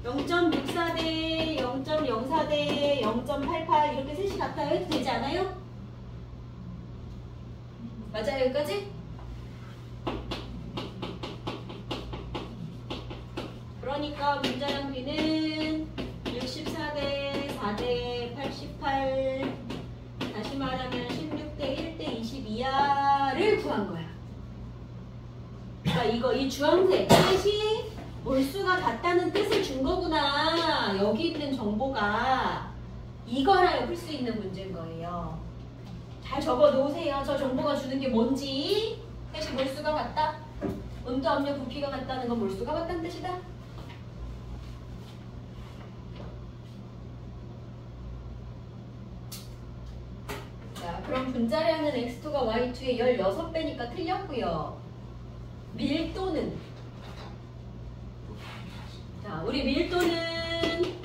0.64 대 0.04 대 0.88 이렇게 셋이 같아요 해도 되지 않아요? 맞아요 여기까지? 그러니까 분자량 비는 64대 4대 88 다시 말하면 16대 1대 22야를 구한 거야. 그러니까 이 주황색 셋이 몰수가 같다는 뜻을 준 거구나. 여기 있는 정보가 이거라요 풀 수 있는 문제인 거예요. 잘 적어 놓으세요. 저 정보가 주는 게 뭔지. 셋이 몰수가 같다. 온도 압력 부피가 같다는 건 몰수가 같다는 뜻이다. 자, 그럼 분자량은 X2가 Y2의 16배니까 틀렸고요. 밀도는 자, 우리 밀도는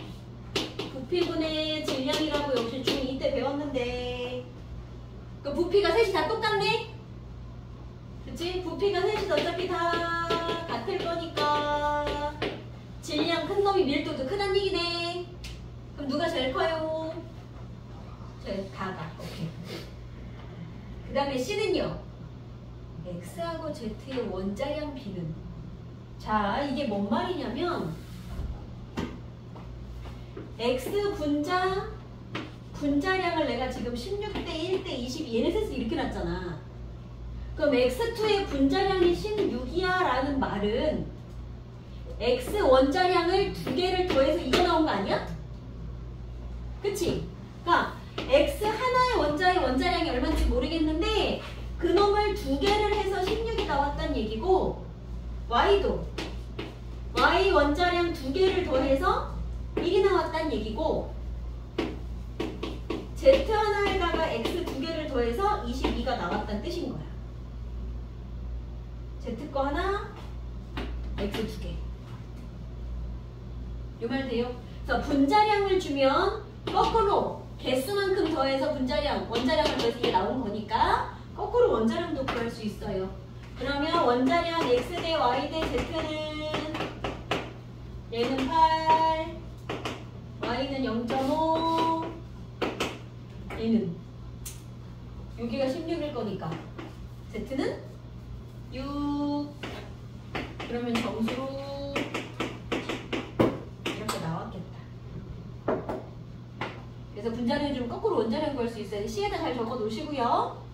부피분의 질량이라고 역시 중2 때 배웠는데 그 부피가 셋이 다 똑같네? 그치? 부피가 셋이 어차피 다 같을 거니까 질량 큰 놈이 밀도도 크단 얘기네. 그럼 누가 제일 커요? 다가. 오케이. 그 다음에 C는요. X하고 Z의 원자량 비는. 자, 이게 뭔 말이냐면 X 분자량을 내가 지금 16대 1대 22 얘네 셋을 이렇게 놨잖아. 그럼 x2의 분자량이 16이야 라는 말은 x 원자량을 두 개를 더해서 이게 나온 거 아니야? 그치? 그러니까 x 하나의 원자의 원자량이 얼마인지 모르겠는데 그놈을 두 개를 해서 16이 나왔다는 얘기고 y도 y 원자량 두 개를 더해서 1이 나왔다는 얘기고 z 하나에다가 x 두 개를 더해서 22가 나왔다는 뜻인 거야. z 거 하나, x 두 개. 이 말 돼요? 그래서 분자량을 주면 거꾸로 개수만큼 더해서 분자량, 원자량을 더해서 이게 나온 거니까 거꾸로 원자량도 구할 수 있어요. 그러면 원자량 x 대 y 대 z는 얘는 8, y는 0.5, 얘는 여기가 16일 거니까 z는 6. 그러면 정수로 이렇게 나왔겠다. 그래서 분자량 좀 거꾸로 원자량 구할 수 있어요. C에다 잘 적어 놓으시고요.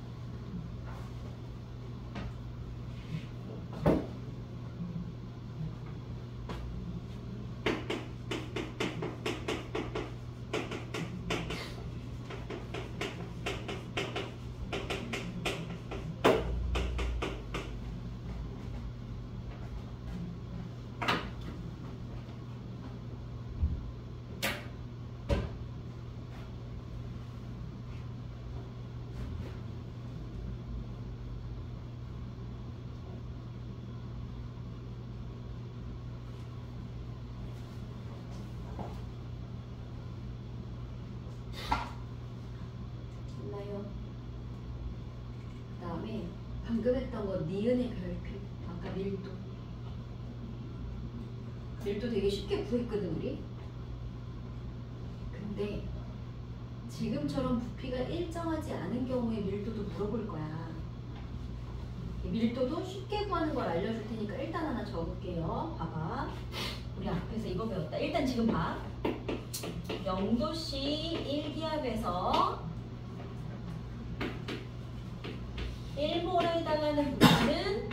방금 했던 거 니은의 별표 아까 밀도 되게 쉽게 구했거든 우리. 근데 지금처럼 부피가 일정하지 않은 경우에 밀도도 물어볼 거야. 이 밀도도 쉽게 구하는 걸 알려줄 테니까 일단 하나 적을게요. 봐봐, 우리 앞에서 이거 배웠다. 일단 지금 봐. 0도씨 1기압에서 1몰에 해당하는 부피는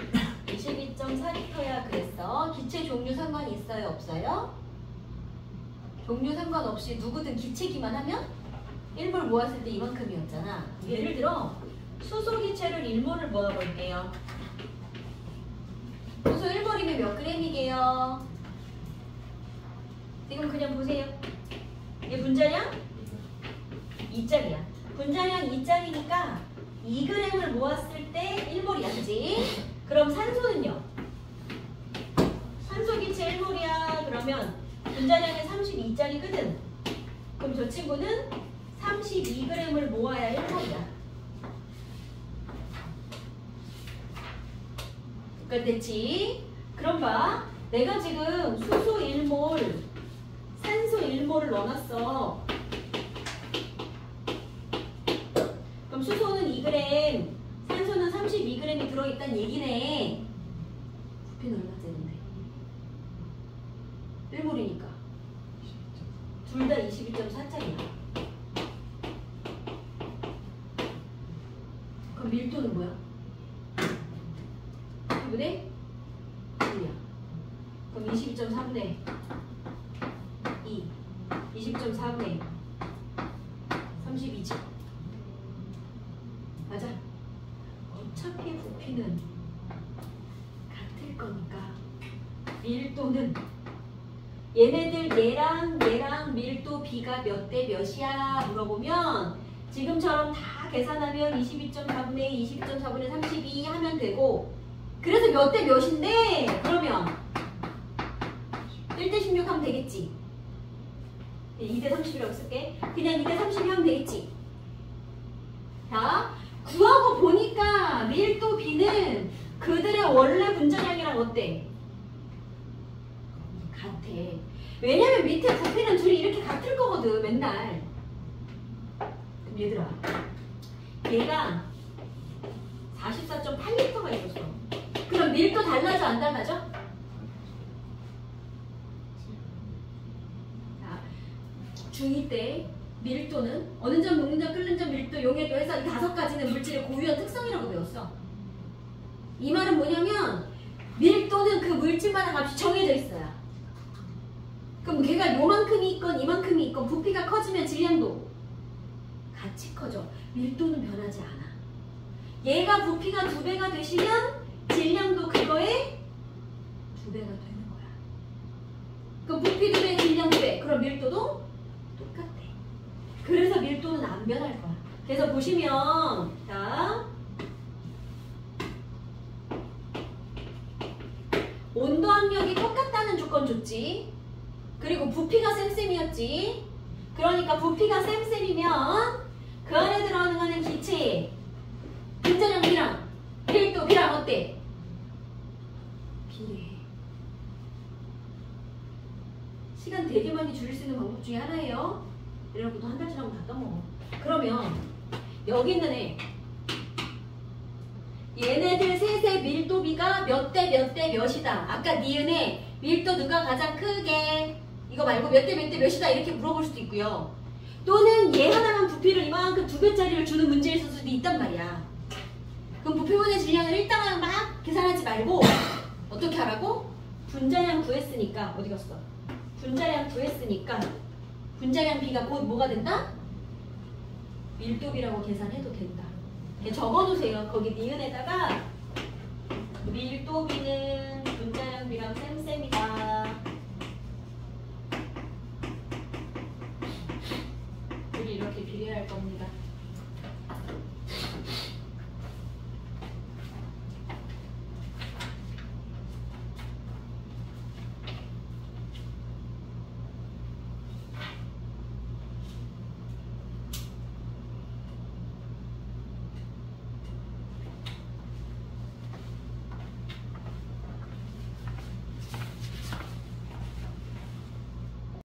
22.4L야 그랬어. 기체 종류 상관이 있어요? 없어요? 종류 상관없이 누구든 기체기만 하면 1몰 모았을 때 이만큼이었잖아. 예를 들어 수소 기체를 1몰을 모아볼게요. 수소 1몰이면 몇 g이게요? 지금 그냥 보세요. 이게 분자량 2짝이야. 분자량 2짝이니까 2g을 모았을 때 1몰이야, 그지? 그럼 산소는요? 산소 기체 1몰이야. 그러면 분자량이 32짝이거든. 그럼 저 친구는 32g을 모아야 1몰이야. 그러니까 됐지? 그럼 봐. 내가 지금 수소 1몰, 산소 1몰을 넣어놨어. 그럼 수소는 2g, 산소는 32g이 들어있다는 얘기네. 부피는 얼마짜리인데? 1몰이니까. 둘 다 22.4짜리야. 그럼 밀도는 뭐야? 2분의 1이야. 그럼 22.3분의 2, 20.4분의 32지. 맞아. 어차피 부피는 같을 거니까 밀도는 얘네들 얘랑 밀도 비가 몇 대 몇이야 물어보면 지금처럼 다 계산하면 22.4분의 22.4분의 32 하면 되고, 그래서 몇 대 몇인데 그러면 1대 16 하면 되겠지. 2대 30이라고 쓸게. 그냥 2대 30 하면 되겠지. 자, 구하고 보니까 밀도 B는 그들의 원래 분자량이랑 어때? 같아. 왜냐면 밑에 부피는 둘이 이렇게 같을 거거든 맨날. 그럼 얘들아, 얘가 44.8L가 있었어. 그럼 밀도 달라져 안 달라져? 자, 중2 때 밀도는 어느 점, 녹는 점, 끓는 점, 밀도, 용해도 해서 이 5가지는 물질의 고유한 특성이라고 배웠어. 이 말은 뭐냐면 밀도는 그 물질마다 값이 정해져 있어요. 그럼 걔가 요만큼이 있건 이만큼이 있건 부피가 커지면 질량도 같이 커져. 밀도는 변하지 않아. 얘가 부피가 2배가 되시면 질량도 그거에 2배가 되는 거야. 그럼 부피 2배, 질량 2배. 그럼 밀도도 똑같아. 그래서 밀도는 안 변할 거야. 그래서 보시면 자 온도 압력이 똑같다는 조건 줬지. 그리고 부피가 쌤쌤이었지. 그러니까 부피가 쌤쌤이면 그 안에 들어가는 기체 분자량 B랑 밀도 B랑 어때? 비례해. 시간 되게 많이 줄일 수 있는 방법 중에 하나예요. 이런 것도 한 달 지나면 다 까먹어. 그러면 여기 있는 애 얘네들 셋의 밀도비가 몇 대 몇 대 몇이다. 아까 니은에 밀도 누가 가장 크게 이거 말고 몇 대 몇 대 몇이다 이렇게 물어볼 수도 있고요. 또는 얘 하나만 부피를 이만큼 2배짜리를 주는 문제일 수도 있단 말이야. 그럼 부피분의 질량을 일당량 막 계산하지 말고 어떻게 하라고? 분자량 구했으니까 어디 갔어? 분자량 구했으니까 분자량 B가 곧 뭐가 된다? 밀도비라고 계산해도 된다. 적어놓으세요. 거기 니은에다가 밀도비는 분자량 B랑 쌤쌤